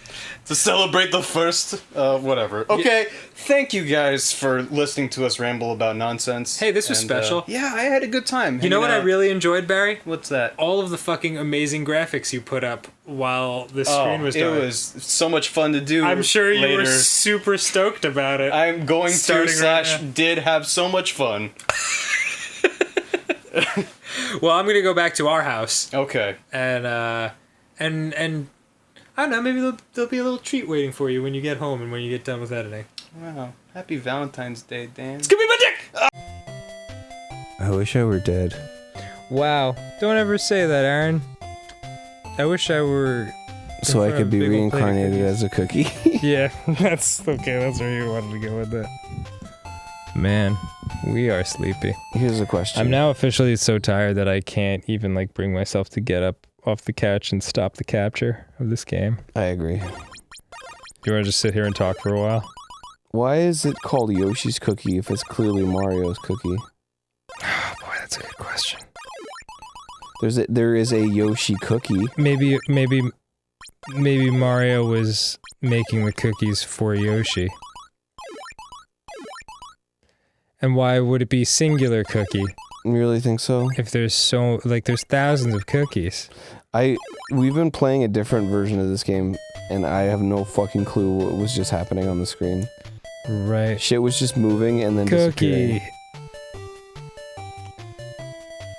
To celebrate the first, whatever. Okay, thank you guys for listening to us ramble about nonsense. Hey, this was special. Yeah, I had a good time. You know what I really enjoyed, Barry? What's that? All of the fucking amazing graphics you put up while the screen was it dark. was so much fun to do. I'm sure you later. were super stoked about it. I'm going Starting to right / now. did have so much fun. Well, I'm gonna go back to our house Okay. and I don't know. Maybe there'll be a little treat waiting for you when you get home and when you get done with editing. Wow. Happy Valentine's Day, Dan. It's gonna be my dick. I wish I were dead. Wow! Don't ever say that, Aaron. I wish I were So I For a could be big old plate of reincarnated cookies. as a cookie. Yeah, that's okay. That's where you wanted to go with it. Man, we are sleepy. Here's a question. I'm now officially so tired that I can't even like bring myself to get up off the couch and stop the capture of this game. I agree. You want to just sit here and talk for a while? Why is it called Yoshi's cookie if it's clearly Mario's cookie? Oh boy, that's a good question. There is a Yoshi cookie. Maybe Mario was making the cookies for Yoshi. And why would it be singular cookie You really think so? if there's there's thousands of cookies? We've been playing a different version of this game, and I have no fucking clue what was just happening on the screen. Right. Shit was just moving and then disappearing. Cookie.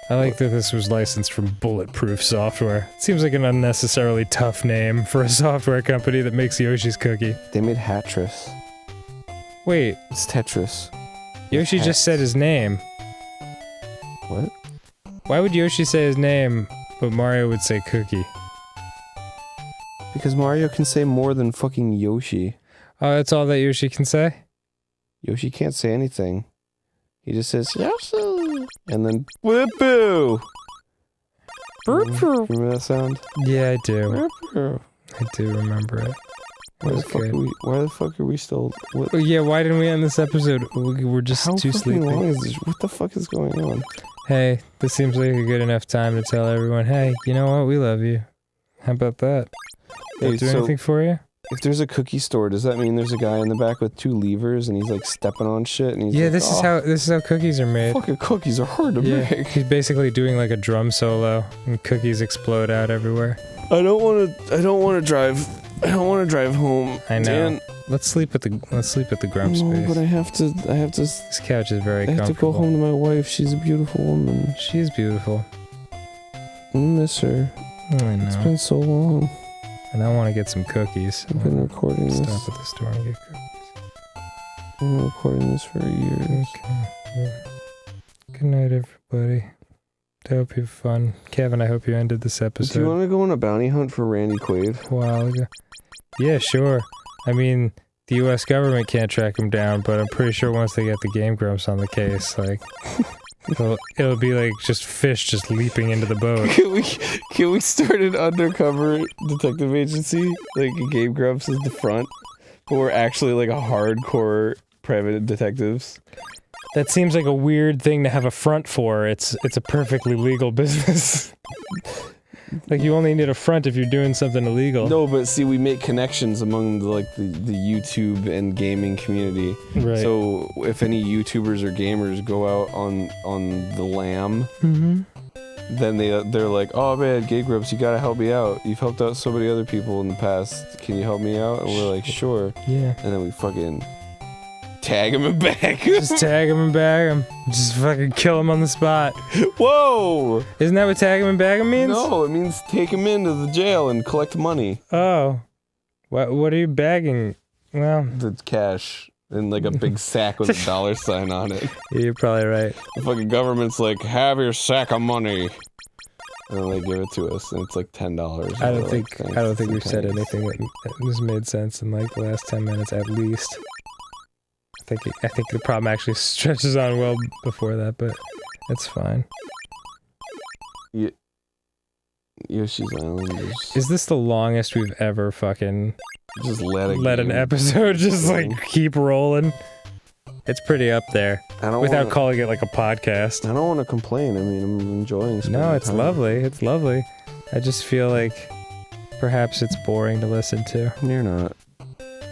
I like that this was licensed from Bulletproof Software. Seems like an unnecessarily tough name for a software company that makes Yoshi's cookie. They made Hatris. Wait, It's Tetris. Yoshi Hats. just said his name. What? Why would Yoshi say his name, but Mario would say cookie? Because Mario can say more than fucking Yoshi. Oh, that's all that Yoshi can say? Yoshi can't say anything. He just says Yoshi, and then Whip-boo. Remember that sound? Yeah, I do. Whip-boo. I do remember it. Why That the was fuck good. are we? Why the fuck are we still? What? Oh, yeah, why didn't we end this episode? We're just How too fucking sleepy. long is this? What the fuck is going on? Hey, this seems like a good enough time to tell everyone, hey, you know what? We love you. How about that? Did Hey, I do so anything for you? if there's a cookie store, does that mean there's a guy in the back with 2 levers and he's like stepping on shit? And he's Yeah, like, this is how cookies are made. fucking cookies are hard to Yeah, make. he's basically doing like a drum solo, and cookies explode out everywhere. I don't want to drive. I don't want to drive home. I know. Dan. Let's sleep at the Grump No, space. but I have to. This couch is very I have to go comfortable. home to my wife. She's a beautiful woman. She is beautiful. I miss her. I It's know. been so long. And I want to get some cookies. I've been recording this. Stop at the store and get cookies. I've been recording this for years. Okay. Yeah. Good night, everybody. I hope you have fun. Kevin, I hope you ended this Do you episode want to go on a bounty hunt for Randy Quaid? a while ago. Yeah, sure. I mean, the U.S. government can't track him down, but I'm pretty sure once they get the Game Grumps on the case, like, it'll be like just fish just leaping into the boat. Can we start an undercover detective agency? Like Game Grumps is the front, but we're actually like a hardcore private detectives. That seems like a weird thing to have a front for. It's a perfectly legal business. Like, you only need a front if you're doing something illegal. No, but see, we make connections among the YouTube and gaming community. Right. So if any YouTubers or gamers go out on the lam, Mm-hmm. then they're like, oh man, Game Grumps, you gotta help me out. You've helped out so many other people in the past. Can you help me out? And we're like, sure. Yeah. And then we fucking tag him and back. Just tag him and bag him. Just fucking kill him on the spot. Whoa! Isn't that what tag him and bag him means? No, it means take him into the jail and collect money. Oh. What are you bagging? Well, The cash in like a big sack with a dollar sign on it. you're probably right. The fucking government's like, have your sack of money. And then they give it to us, and it's like $10. I We're don't like, think "Thanks, we've said thanks." anything that has made sense in like the last 10 minutes at least. I think the problem actually stretches on well before that, but it's fine. Yoshi's Island Is this the longest we've ever fucking just let an episode just like keep rolling? It's pretty up there I don't without wanna, calling it like a podcast. I don't want to complain. I mean, I'm enjoying. spending No, it's time. lovely. It's lovely. I just feel like perhaps it's boring to listen to. You're not.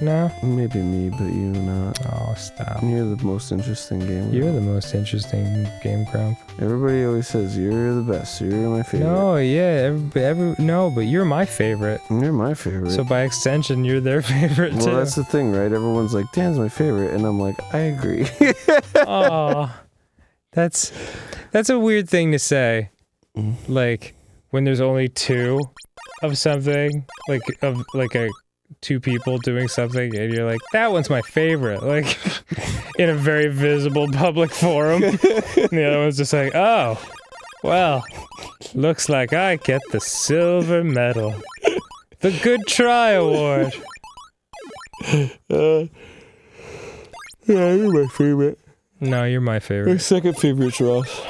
No? Maybe me, but you're not. Oh, stop. You're the most interesting gamer. You're the most interesting Game Grump. Everybody always says you're the best. You're my favorite. No, yeah, no, but you're my favorite. You're my favorite. So by extension, you're their favorite well, too. that's the thing, right? Everyone's like, Dan's my favorite, and I'm like, I agree. Aw, that's a weird thing to say. Like when there's only two of something, two people doing something, and you're like, that one's my favorite, like in a very visible public forum. And the other one's just like, oh, well, looks like I get the silver medal. The Good Try Award. Yeah, you're my favorite. No, you're my My favorite. second favorite's Ross.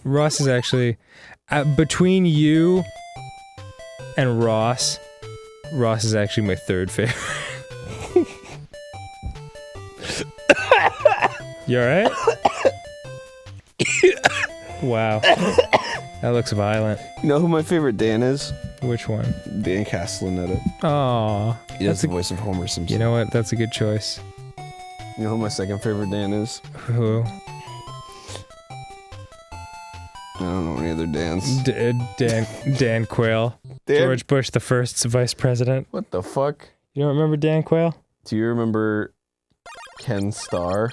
Ross is actually between you and Ross. Ross is actually my third favorite. You alright? Wow. That looks violent. You know who my favorite Dan is? Which one? Dan Castellaneta. Aw. He does the voice of Homer Simpson. You know what? That's a good choice. You know who my second favorite Dan is? Who? I don't know any other Dans. Dan Quayle. Dan? George Bush the First's vice president. What the fuck? You don't remember Dan Quayle? Do you remember Ken Starr?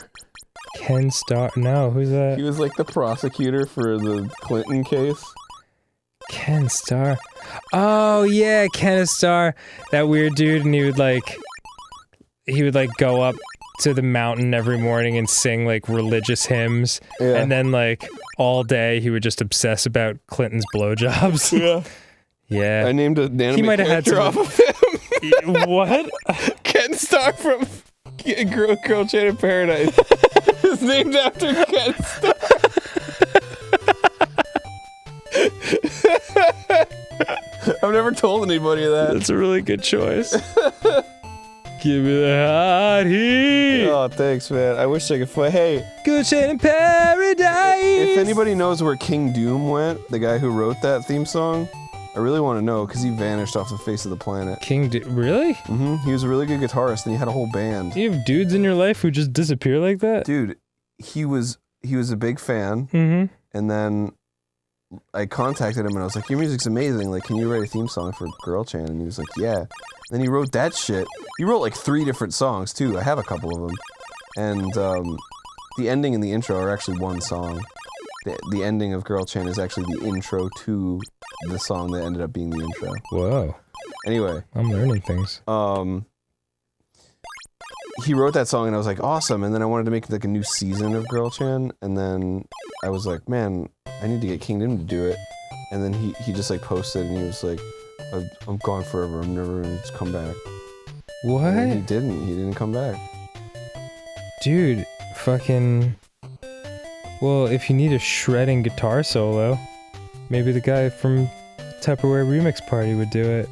Ken Starr? No, who's that? He was like the prosecutor for the Clinton case. Ken Starr. Oh yeah, Ken Starr. That weird dude, and he would like go up to the mountain every morning and sing like religious hymns, Yeah. and then like all day he would just obsess about Clinton's blowjobs. Yeah. Yeah. I named a anime He might have had character some. off of him. What? Ken Starr from Girl Chain in Paradise. It's named after Ken Starr. I've never told anybody that. That's a really good choice. Give me the hot heat. Oh, thanks, man. I wish I could find. Hey, Good shit in paradise. if anybody knows where King Doom went, the guy who wrote that theme song, I really want to know because he vanished off the face of the planet. Really? He was a really good guitarist and he had a whole band. You have dudes in your life who just disappear like that? Dude, he was a big fan, Mm-hmm. and then I contacted him and I was like, "Your music's amazing. Like, can you write a theme song for Girl Chain?" And he was like, "Yeah." Then he wrote that shit. He wrote like 3 different songs too. I have a couple of them, and the ending and the intro are actually one song. The ending of Girl Chain is actually the intro to the song that ended up being the intro. Whoa. Anyway, I'm learning things. he wrote that song and I was like, awesome. And then I wanted to make like a new season of Girl Chan, and then I was like, man, I need to get King Doom to do it. And then he just like posted and he was like, I'm gone forever. I'm never gonna come back. What? And he didn't come back. Dude, fucking... Well, if you need a shredding guitar solo, maybe the guy from Tupperware Remix Party would do it.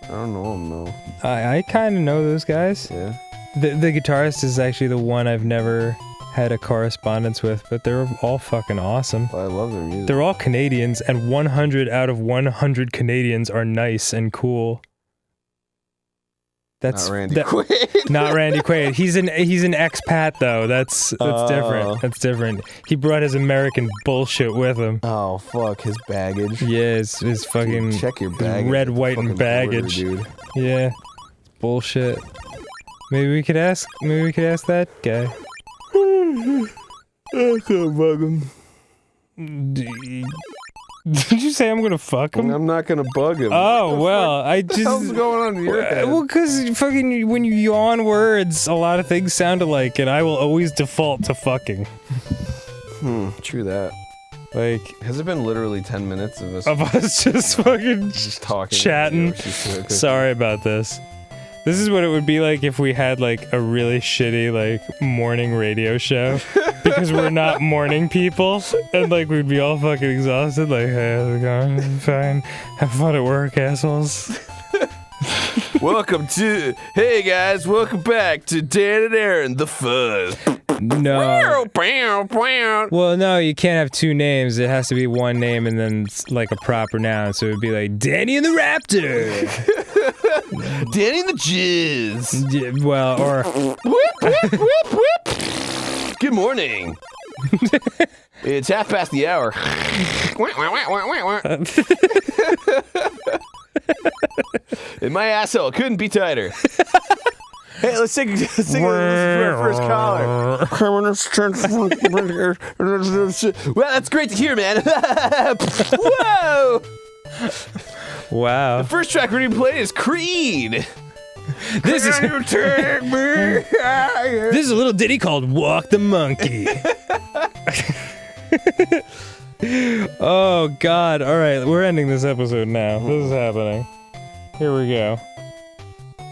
I don't know him though. I kind of know those guys. Yeah. The guitarist is actually the one I've never had a correspondence with, but they're all fucking awesome. But I love their music. They're all Canadians, and 100 out of 100 Canadians are nice and cool. That's not Randy Quaid. Not Randy Quaid. He's an expat though. That's different. That's different. He brought his American bullshit with him. Oh fuck, his baggage. Yeah, his fucking Dude, check your his baggage. red, at the white, and fucking baggage. border, dude. Yeah, bullshit. Maybe we could ask that guy. I can't bug him. Did you say I'm gonna fuck him? I'm not gonna bug him. Oh well, I just. What's going on in your head? Well, because fucking when you yawn words, a lot of things sound alike, and I will always default to fucking. True that. Like, has it been literally 10 minutes of us? Just fucking just talking, chatting. Sorry about this. This is what it would be like if we had like a really shitty like morning radio show, because we're not morning people, and like we'd be all fucking exhausted. Like, hey, how's it going? Fine. Have fun at work, assholes. Welcome to, hey guys, welcome back to Dan and Aaron, the Fuzz. No. Well, no, you can't have two names. It has to be one name and then like a proper noun. So it would be like Danny and the Raptor. Danny and the Jizz. Yeah, well, or Whip, whip, whip, whip. Good morning. It's 1:30 hour. And my asshole couldn't be tighter. Hey, let's sing our first caller. Well, that's great to hear, man. Whoa! wow. The first track we're going to play is Creed. This is Can you take me higher? This is a little ditty called Walk the Monkey. Oh, God. All right, we're ending this episode now. This is happening. Here we go.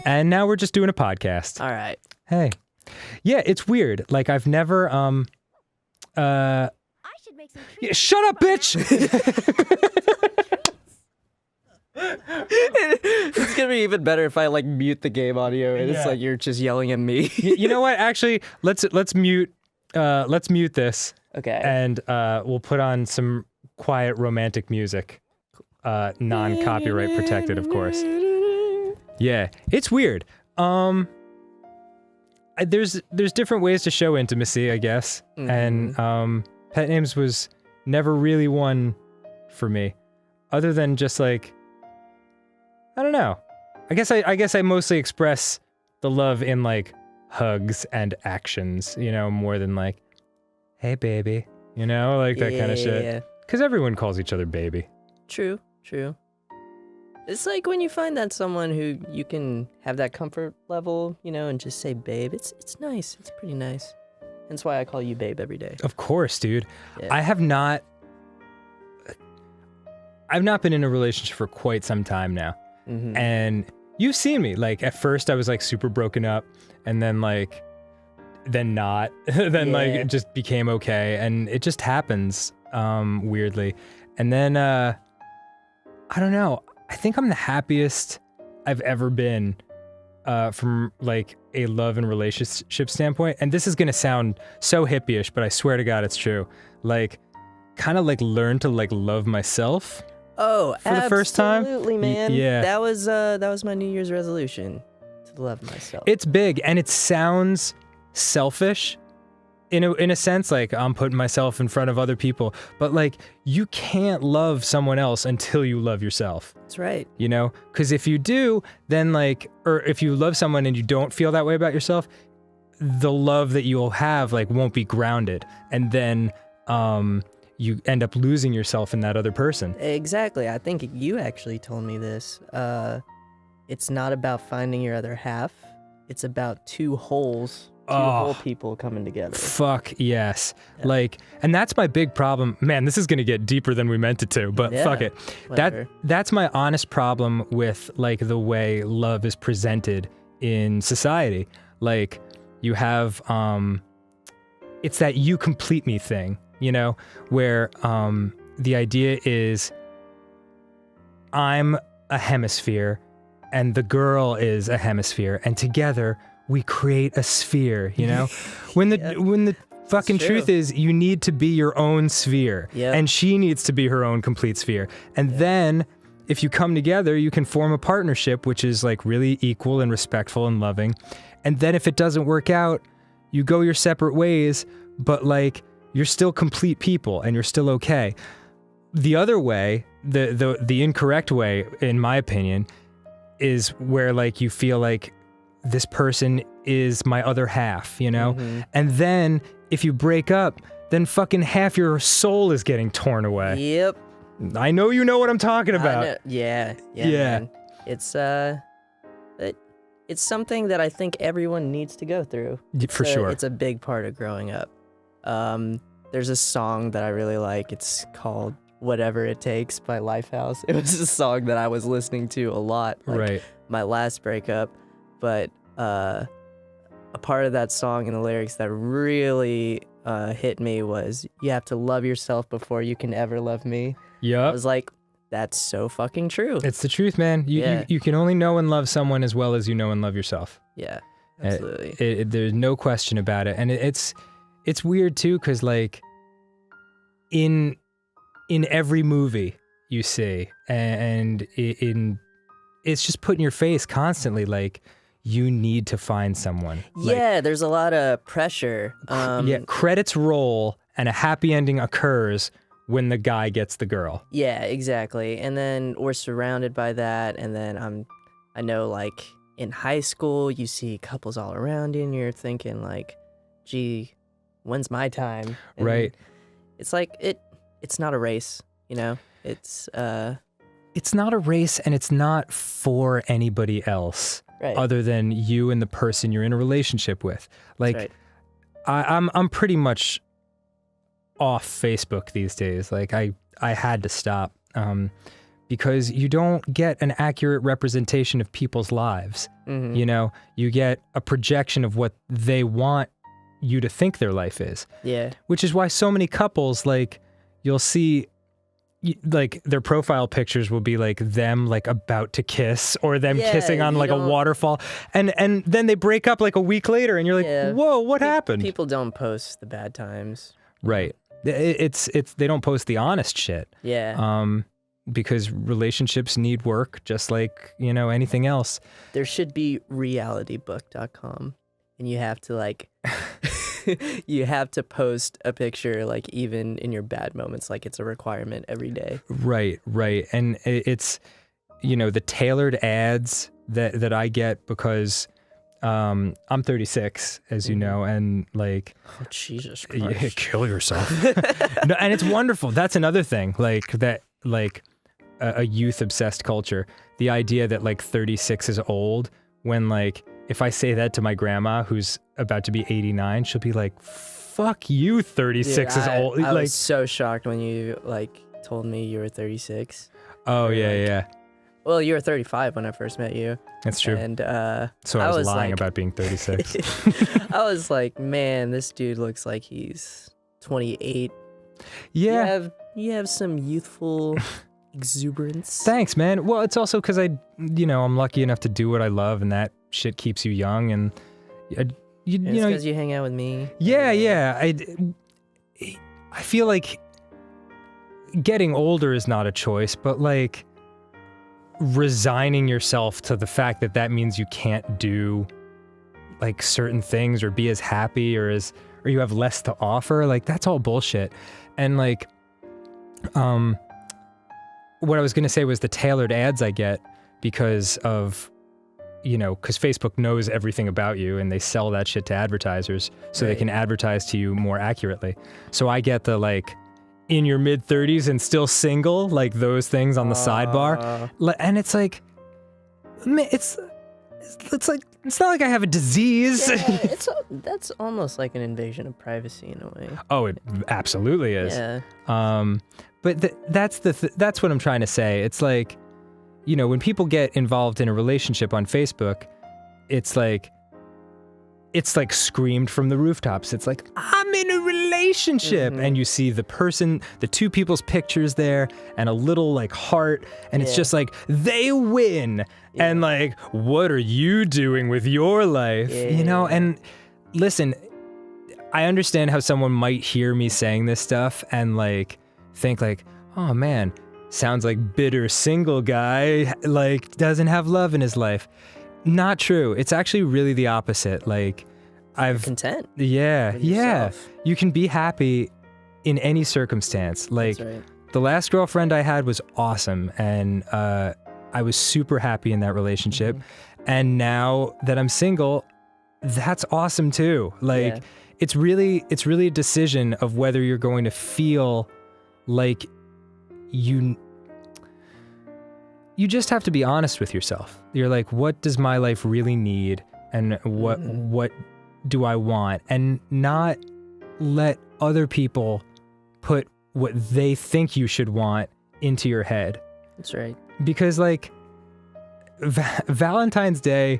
And now we're just doing a podcast. All right. Hey. Yeah, it's weird. Like I've never I should make some yeah, shut up, bitch. It's gonna be even better if I like mute the game audio and it's like you're just yelling at me. You know what? Actually, let's mute this. Okay. And we'll put on some quiet romantic music. Non-copyright protected, of course. Yeah, it's weird. There's different ways to show intimacy, I guess. And pet names was never really one for me, other than just like, I don't know. I guess I mostly express the love in like hugs and actions, you know, more than like, hey baby, you know, like that kind of shit. Yeah. Because everyone calls each other baby. True. It's like when you find that someone who you can have that comfort level, you know, and just say babe. It's nice. It's pretty nice. That's why I call you babe every day. Of course, dude. Yeah. I've not been in a relationship for quite some time now. Mm-hmm. And you've seen me. Like at first I was like super broken up and then not. Then like it just became okay. And it just happens weirdly. And then I don't know. I think I'm the happiest I've ever been from like a love and relationship standpoint. And this is gonna sound so hippie-ish, but I swear to God it's true. Like kind of like learn to like love myself. Oh, for the first time. Absolutely, man. Yeah. That was my New Year's resolution, to love myself. It's big and it sounds selfish in a sense, like I'm putting myself in front of other people, but like you can't love someone else until you love yourself. That's right. You know, because if you do, then like, or if you love someone and you don't feel that way about yourself, the love that you'll have like won't be grounded, and then you end up losing yourself in that other person. Exactly. I think you actually told me this. It's not about finding your other half. It's about two whole people coming together. Fuck yes. Yeah. Like, and that's my big problem. Man, this is gonna get deeper than we meant it to, but fuck it. Whatever. That's my honest problem with like the way love is presented in society. Like you have it's that you complete me thing, you know, where the idea is I'm a hemisphere and the girl is a hemisphere, and together we create a sphere, you know? When the fucking truth is you need to be your own sphere, and she needs to be her own complete sphere. And then if you come together, you can form a partnership which is like really equal and respectful and loving. And then if it doesn't work out, you go your separate ways, but like you're still complete people and you're still okay. The other way, the incorrect way, in my opinion, is where like you feel like this person is my other half, you know? Mm-hmm. And then if you break up, then fucking half your soul is getting torn away. Yep. I know you know what I'm talking about. Yeah. Man. It's something that I think everyone needs to go through. For sure. It's a big part of growing up. There's a song that I really like. It's called Whatever It Takes by Lifehouse. It was a song that I was listening to a lot, like my last breakup. But a part of that song and the lyrics that really hit me was, you have to love yourself before you can ever love me. Yep. I was like, that's so fucking true. It's the truth, man. You can only know and love someone as well as you know and love yourself. Yeah, absolutely. There's no question about it. And it's weird too, because like in every movie you see, and it's just put in your face constantly, like, you need to find someone. Yeah, like, there's a lot of pressure. Credits roll and a happy ending occurs when the guy gets the girl. Yeah, exactly. And then we're surrounded by that, and then I know like in high school you see couples all around you and you're thinking like, gee, when's my time? And right. It's like it's not a race, you know? It's not a race, and it's not for anybody else. Right. Other than you and the person you're in a relationship with. Like, right. I'm pretty much off Facebook these days. Like, I had to stop because you don't get an accurate representation of people's lives. You know, you get a projection of what they want you to think their life is. Yeah. Which is why so many couples, like, you'll see, like, their profile pictures will be like them like about to kiss or them kissing on like a waterfall, and then they break up like a week later, and you're like, whoa, what happened? People don't post the bad times. Right. It's they don't post the honest shit. Yeah. Because relationships need work, just like, you know, anything else. There should be realitybook.com, and you have to like you have to post a picture, like, even in your bad moments, like it's a requirement every day. Right. And it's, you know, the tailored ads that I get because I'm 36, as you know, and like, oh, Jesus Christ. Yeah, kill yourself. No, and it's wonderful. That's another thing, like that, like a youth obsessed culture. The idea that like 36 is old, when like, if I say that to my grandma, who's about to be 89, she'll be like, fuck you, 36 is old. I like, was so shocked when you like told me you were 36. Oh, yeah, like, yeah. Well, you were 35 when I first met you. That's true. And so I was lying about being 36. I was like, man, this dude looks like he's 28. Yeah. You have some youthful exuberance. Thanks, man. Well, it's also because I'm lucky enough to do what I love, and that shit keeps you young. And you know, because you hang out with me. Yeah. I feel like getting older is not a choice, but like resigning yourself to the fact that means you can't do like certain things or be as happy or you have less to offer, like that's all bullshit. And like, what I was going to say was the tailored ads I get because of, you know, because Facebook knows everything about you and they sell that shit to advertisers so they can advertise to you more accurately. So I get the like, in your mid 30s and still single, like those things on the sidebar. And it's like, man, it's like, it's not like I have a disease. Yeah, that's almost like an invasion of privacy in a way. Oh, it absolutely is. Yeah. But that's what I'm trying to say. It's like, you know, when people get involved in a relationship on Facebook, it's like screamed from the rooftops. It's like, I'm in a relationship. And you see the two people's pictures there and a little like heart. And it's just like, they win. Yeah. And like, what are you doing with your life? Yeah. You know, and listen, I understand how someone might hear me saying this stuff and like, think like, oh man, sounds like bitter single guy, like doesn't have love in his life. Not true. It's actually really the opposite. Like, You're content. Yeah. You can be happy in any circumstance. Like, the last girlfriend I had was awesome, and I was super happy in that relationship. And now that I'm single, that's awesome too. Like, it's really a decision of whether you're going to feel like you just have to be honest with yourself. You're like, what does my life really need, and what do I want, and not let other people put what they think you should want into your head. That's right. Because like Valentine's Day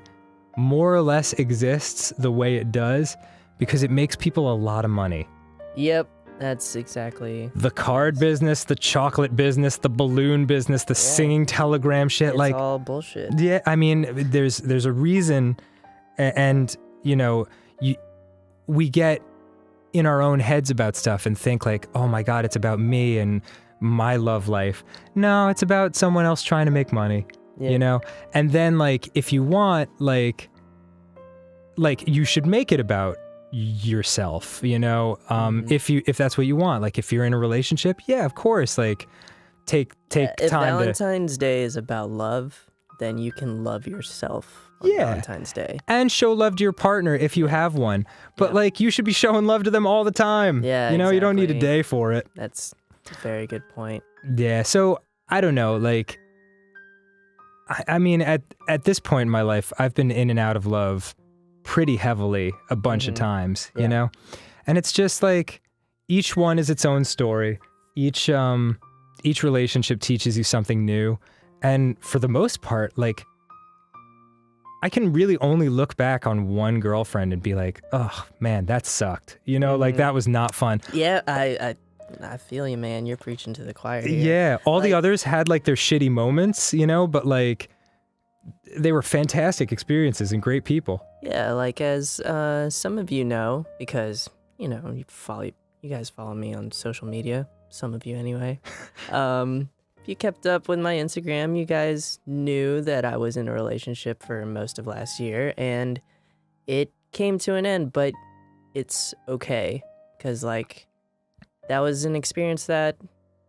more or less exists the way it does because it makes people a lot of money. Yep. That's exactly the card business, the chocolate business, the balloon business, the singing telegram shit. It's like all bullshit. Yeah, I mean, there's a reason, and you know, we get in our own heads about stuff and think like, oh my God, it's about me and my love life. No, it's about someone else trying to make money. You know, and then like if you want, like you should make it about yourself, you know, if that's what you want. Like if you're in a relationship, yeah, of course, like take if time. Valentine's Day is about love, then you can love yourself on Valentine's Day and show love to your partner if you have one. But like you should be showing love to them all the time. Yeah, you know, you don't need a day for it. That's a very good point. Yeah, so I don't know, like I mean at this point in my life, I've been in and out of love pretty heavily a bunch of times, you know? And it's just like each one is its own story. Each each relationship teaches you something new. And for the most part, like, I can really only look back on one girlfriend and be like, oh man, that sucked. You know, like that was not fun. Yeah, I feel you, man. You're preaching to the choir here. Yeah, all the others had like their shitty moments, you know, but like they were fantastic experiences and great people. Yeah, like as some of you know, because, you know, you guys follow me on social media, some of you anyway. If you kept up with my Instagram, you guys knew that I was in a relationship for most of last year, and it came to an end, but it's okay, because, like, that was an experience that,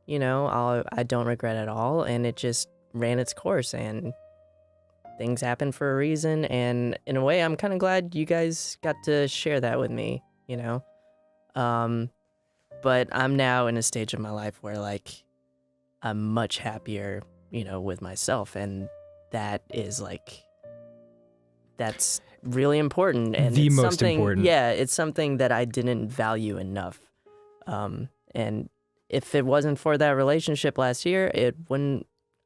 you know, I don't regret at all, and it just ran its course, and things happen for a reason, and in a way, I'm kind of glad you guys got to share that with me, you know? But I'm now in a stage of my life where, like, I'm much happier, you know, with myself, and that is, like, that's really important. And the it's most important. Yeah, it's something that I didn't value enough. And if it wasn't for that relationship last year,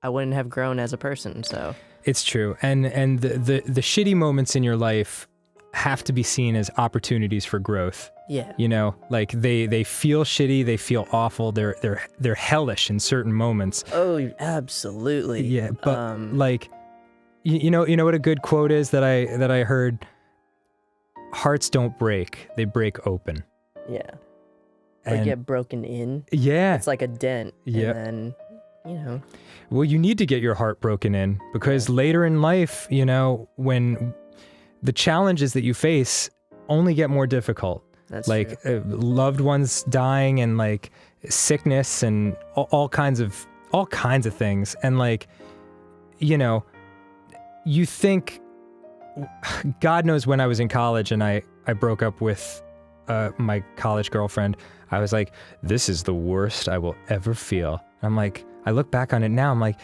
I wouldn't have grown as a person. So it's true. And the shitty moments in your life have to be seen as opportunities for growth. Yeah. You know, like they feel shitty, they feel awful, they're hellish in certain moments. Oh, absolutely. Yeah, but like you know what a good quote is that I heard? Hearts don't break, they break open. Yeah. Or get broken in. Yeah. It's like a dent. Yeah. And then, you know. Well, you need to get your heart broken in, because later in life, you know, when the challenges that you face only get more difficult. That's like true. Loved ones dying and like sickness and all kinds of things. And like, you know, you think, God knows when I was in college and I broke up with my college girlfriend, I was like, this is the worst I will ever feel. And I'm like, I look back on it now, I'm like,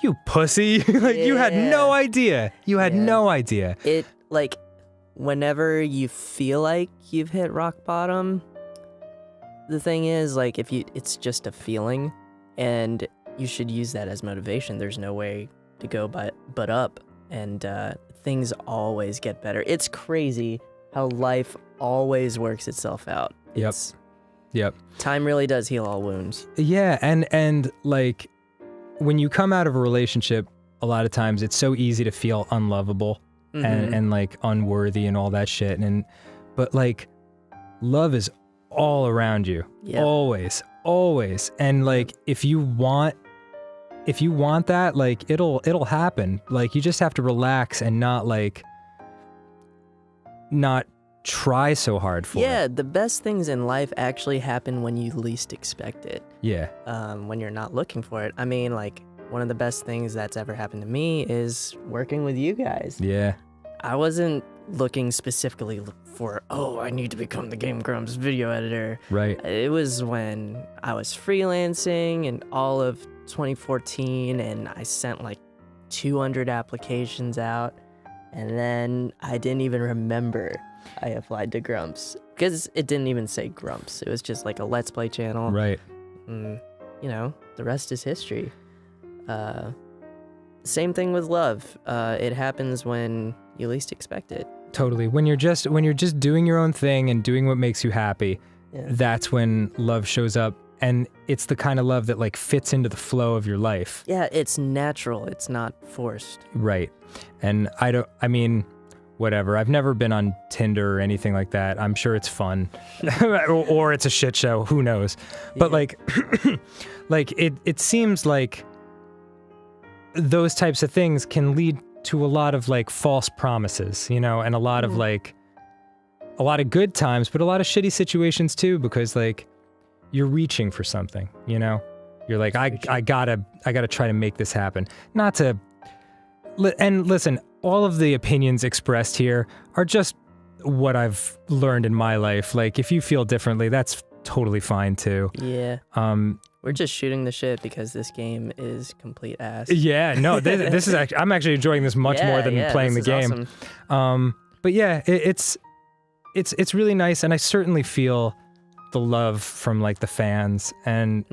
you pussy. Like, you had no idea. You had no idea. It, like, whenever you feel like you've hit rock bottom, the thing is, like, it's just a feeling, and you should use that as motivation. There's no way to go but up, and things always get better. It's crazy how life always works itself out. Yep. Time really does heal all wounds. Yeah, and like, when you come out of a relationship, a lot of times it's so easy to feel unlovable. And like unworthy and all that shit, but like, love is all around you. Always. And like, if you want that, like, it'll happen. Like, you just have to relax and not try so hard for it. Yeah, the best things in life actually happen when you least expect it. Yeah. When you're not looking for it. I mean, like, one of the best things that's ever happened to me is working with you guys. Yeah. I wasn't looking specifically for, I need to become the Game Grumps video editor. Right. It was when I was freelancing in all of 2014, and I sent like 200 applications out, and then I didn't even remember I applied to Grumps, because it didn't even say Grumps. It was just like a Let's Play channel. Right. You know, the rest is history. Same thing with love. It happens when you least expect it. Totally. When you're just doing your own thing and doing what makes you happy, that's when love shows up, and it's the kind of love that like fits into the flow of your life. Yeah, it's natural. It's not forced. Right. And I mean, whatever. I've never been on Tinder or anything like that. I'm sure it's fun, or it's a shit show. Who knows? But like, like it seems like those types of things can lead to a lot of like false promises, you know, and a lot of like, a lot of good times, but a lot of shitty situations too, because like, you're reaching for something, you know, you're like, I gotta try to make this happen. Not to, and listen, all of the opinions expressed here are just what I've learned in my life. Like, if you feel differently, that's totally fine too. Yeah. We're just shooting the shit because this game is complete ass. Yeah, no, this is actually, I'm actually enjoying this much more than playing the game. Awesome. But yeah, it's really nice, and I certainly feel the love from like the fans, and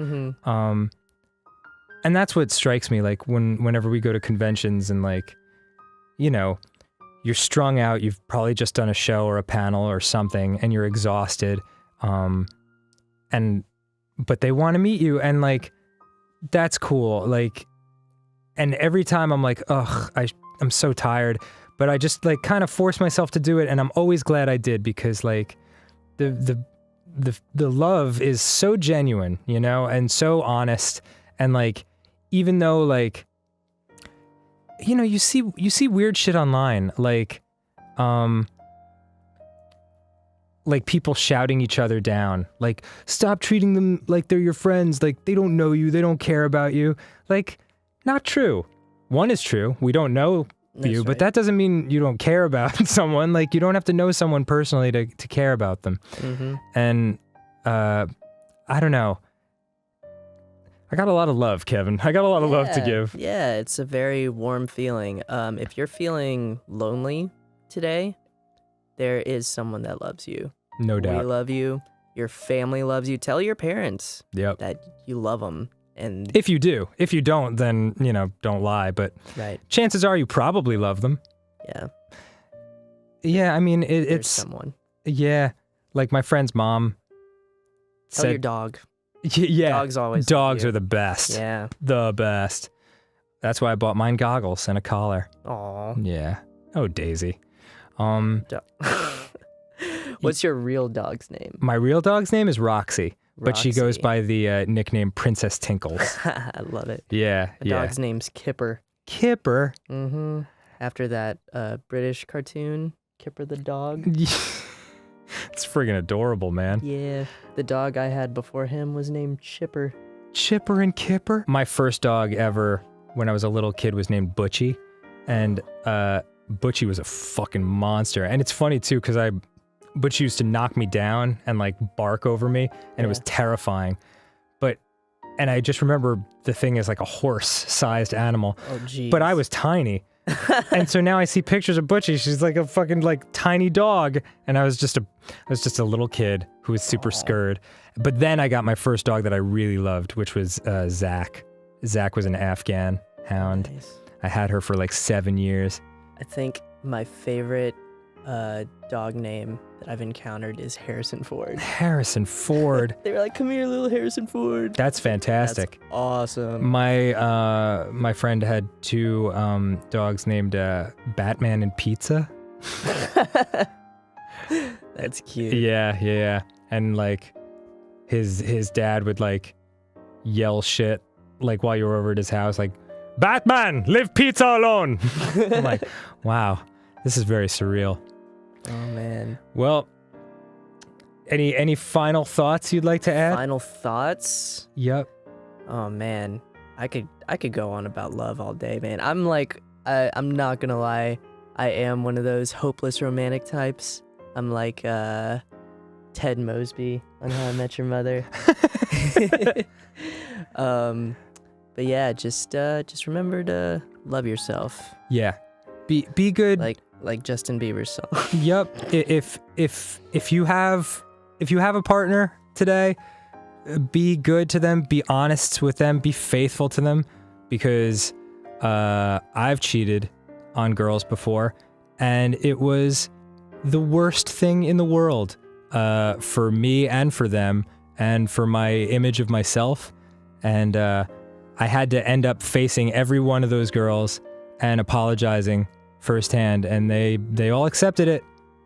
and that's what strikes me, like whenever we go to conventions and like, you know, you're strung out, you've probably just done a show or a panel or something and you're exhausted, but they want to meet you, and like, that's cool. Like, and every time I'm like, ugh, I'm so tired, but I just like kind of force myself to do it, and I'm always glad I did, because like the love is so genuine, you know, and so honest, and like, even though like, you know, you see weird shit online, like people shouting each other down, like, stop treating them like they're your friends, like they don't know you, they don't care about you. Like, not true. One is true, we don't know you, but that doesn't mean you don't care about someone. Like, you don't have to know someone personally to care about them. And I don't know, I got a lot of love, Kevin. I got a lot of love to give. Yeah, it's a very warm feeling. If you're feeling lonely today, there is someone that loves you. No doubt. We love you. Your family loves you. Tell your parents that you love them. And if you do. If you don't, then, you know, don't lie. But chances are you probably love them. Yeah. Yeah, I mean, There's it's... someone. Yeah. Like, my friend's mom Tell your dog. Yeah. Dogs always Dogs love you. are the best. Yeah. The best. That's why I bought mine goggles and a collar. Aw. Yeah. Oh, Daisy. What's your real dog's name? My real dog's name is Roxy, but she goes Roxy. by the nickname Princess Tinkles. I love it. Yeah, My dog's name's Kipper. Kipper? Mm-hmm. After that British cartoon, Kipper the dog. It's friggin' adorable, man. Yeah. The dog I had before him was named Chipper. Chipper and Kipper? My first dog ever, when I was a little kid, was named Butchie. And Butchie was a fucking monster. And it's funny, too, because Butchie used to knock me down and, like, bark over me, and it was terrifying. And I just remember the thing is like a horse-sized animal. Oh, geez. But I was tiny. And so now I see pictures of Butchie. She's like a fucking like tiny dog. And I was just a little kid who was super scared. But then I got my first dog that I really loved, which was Zach. Zach was an Afghan hound. Nice. I had her for like 7 years. I think my favorite dog name that I've encountered is Harrison Ford. Harrison Ford. They were like, "Come here, little Harrison Ford." That's fantastic. That's awesome. My friend had two dogs named Batman and Pizza. That's cute. Yeah. And like his dad would like yell shit like while you were over at his house, like, "Batman, leave pizza alone." I'm like, wow, this is very surreal. Oh man. Well, any final thoughts you'd like to add? Final thoughts? Yep. Oh man, I could go on about love all day, man. I'm like, I'm not gonna lie, I am one of those hopeless romantic types. I'm like Ted Mosby on How I Met Your Mother. But yeah, just remember to love yourself. Yeah. Be good. Like Justin Bieber's song. Yep. If you have a partner today, be good to them, be honest with them, be faithful to them, because I've cheated on girls before, and it was the worst thing in the world for me and for them and for my image of myself. And I had to end up facing every one of those girls and apologizing firsthand, and they all accepted it,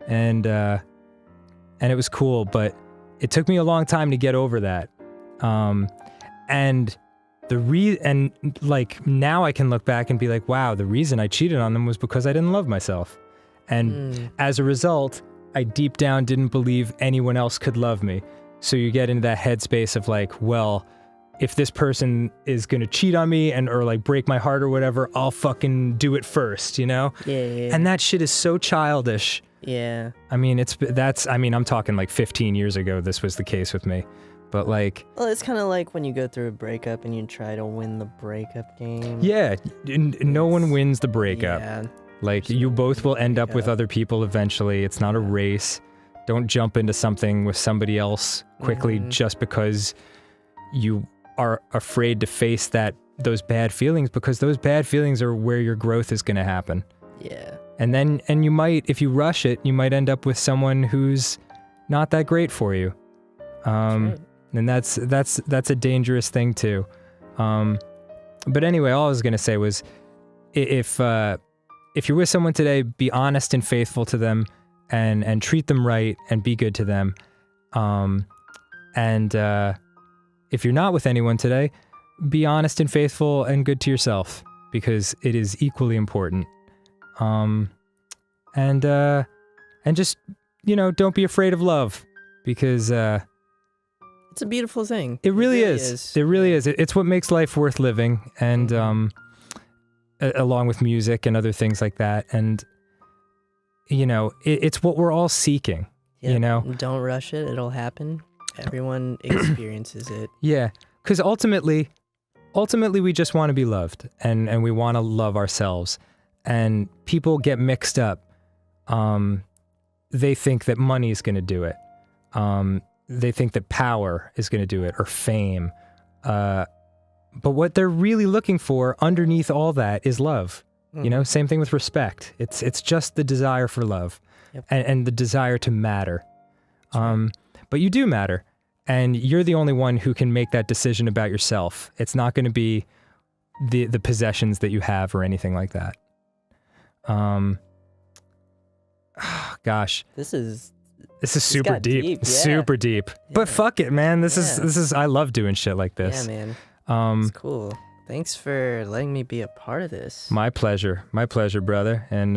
and it was cool, but it took me a long time to get over that. And like now I can look back and be like, wow, the reason I cheated on them was because I didn't love myself. And as a result, I deep down didn't believe anyone else could love me. So you get into that headspace of like, well, if this person is gonna cheat on me or like break my heart or whatever, I'll fucking do it first, you know? Yeah. And that shit is so childish. Yeah. I mean, I'm talking like 15 years ago this was the case with me. But like... Well, it's kind of like when you go through a breakup and you try to win the breakup game. Yeah, no one wins the breakup. Yeah. Like, you both will end up with other people eventually. It's not a race. Don't jump into something with somebody else quickly just because you are afraid to face that those bad feelings, because those bad feelings are where your growth is going to happen. Yeah. And you might, if you rush it, you might end up with someone who's not that great for you. And that's a dangerous thing too. But anyway, all I was going to say was, if you're with someone today, be honest and faithful to them, and treat them right and be good to them. And if you're not with anyone today, be honest and faithful and good to yourself, because it is equally important. And just, don't be afraid of love, because it's a beautiful thing. It really is. It really is. It's what makes life worth living, and along with music and other things like that. And it's what we're all seeking. Don't rush it. It'll happen. Everyone experiences it. Yeah, because ultimately we just want to be loved, and we want to love ourselves. And people get mixed up. They think that money is going to do it. They think that power is going to do it, or fame. But what they're really looking for underneath all that is love. Same thing with respect. It's just the desire for love, and the desire to matter. But you do matter, and you're the only one who can make that decision about yourself. It's not going to be the possessions that you have or anything like that. Gosh, this is super deep. Super deep. Yeah. But fuck it, man. This is I love doing shit like this. Yeah, man. It's cool. Thanks for letting me be a part of this. My pleasure, brother. And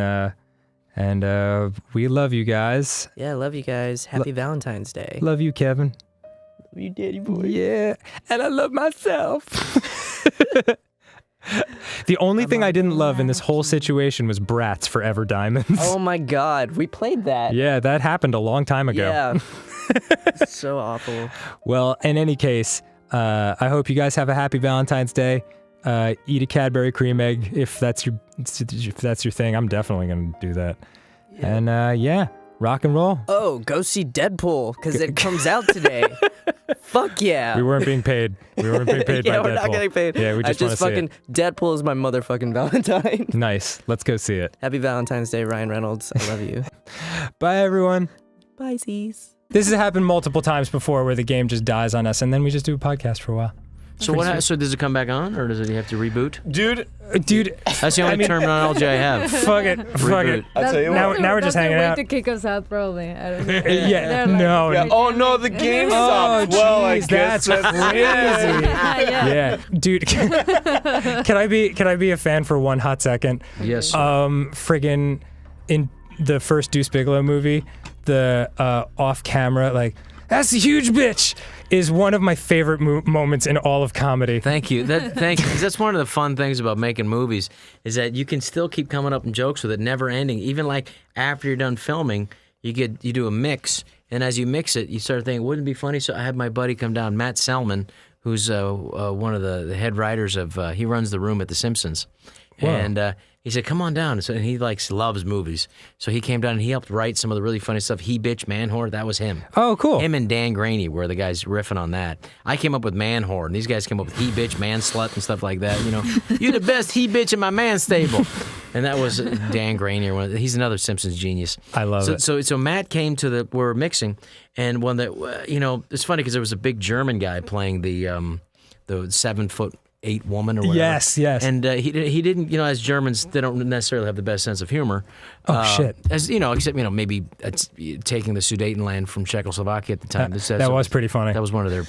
we love you guys. Yeah, I love you guys. Happy Valentine's Day. Love you, Kevin. Love you, Daddy boy. Yeah, and I love myself. The only thing I didn't love in this whole situation was Bratz Forever Diamonds. Oh my God, we played that. Yeah, that happened a long time ago. Yeah. So awful. Well, in any case, I hope you guys have a happy Valentine's Day. Eat a Cadbury cream egg if that's your thing. I'm definitely gonna do that. Yeah. And rock and roll. Oh, go see Deadpool, because it comes out today. Fuck yeah. We weren't being paid. We weren't being paid by Deadpool. Yeah, we're not getting paid. Yeah, we just want to see it. Deadpool is my motherfucking Valentine. Nice. Let's go see it. Happy Valentine's Day, Ryan Reynolds. I love you. Bye, everyone. Bye, Z's. This has happened multiple times before, where the game just dies on us, and then we just do a podcast for a while. So so does it come back on, or does it have to reboot? Dude, that's the only terminology I have. Fuck it. I'll tell you what. Now we're just hanging out. To kick us out, probably. I don't know. Yeah, Like, no. Yeah. Oh no, the game stopped. Well, I guess that's crazy. Yeah, dude. Can I be a fan for one hot second? Yes. Friggin' in the first Deuce Bigelow movie, the off camera, like, that's a huge bitch, is one of my favorite moments in all of comedy. Thank you. Thank you. 'Cause that's one of the fun things about making movies, is that you can still keep coming up with jokes with it never ending. Even like after you're done filming, you do a mix, and as you mix it, you start thinking, wouldn't it be funny? So I had my buddy come down, Matt Selman, who's one of the head writers of, he runs The Room at The Simpsons. Whoa. And he said, come on down. And he loves movies. So he came down and he helped write some of the really funny stuff. He Bitch, Man Whore, that was him. Oh, cool. Him and Dan Graney were the guys riffing on that. I came up with Man Whore, and these guys came up with He Bitch, Man Slut, and stuff like that. You're the best He Bitch in my man stable. And that was Dan Graney. He's another Simpsons genius. I love it. So Matt came to we're mixing, and when it's funny because there was a big German guy playing the 7'8" woman or whatever. Yes. And he didn't, as Germans, they don't necessarily have the best sense of humor. Oh, shit. As except maybe taking the Sudetenland from Czechoslovakia at the time. That was pretty funny. That was one of their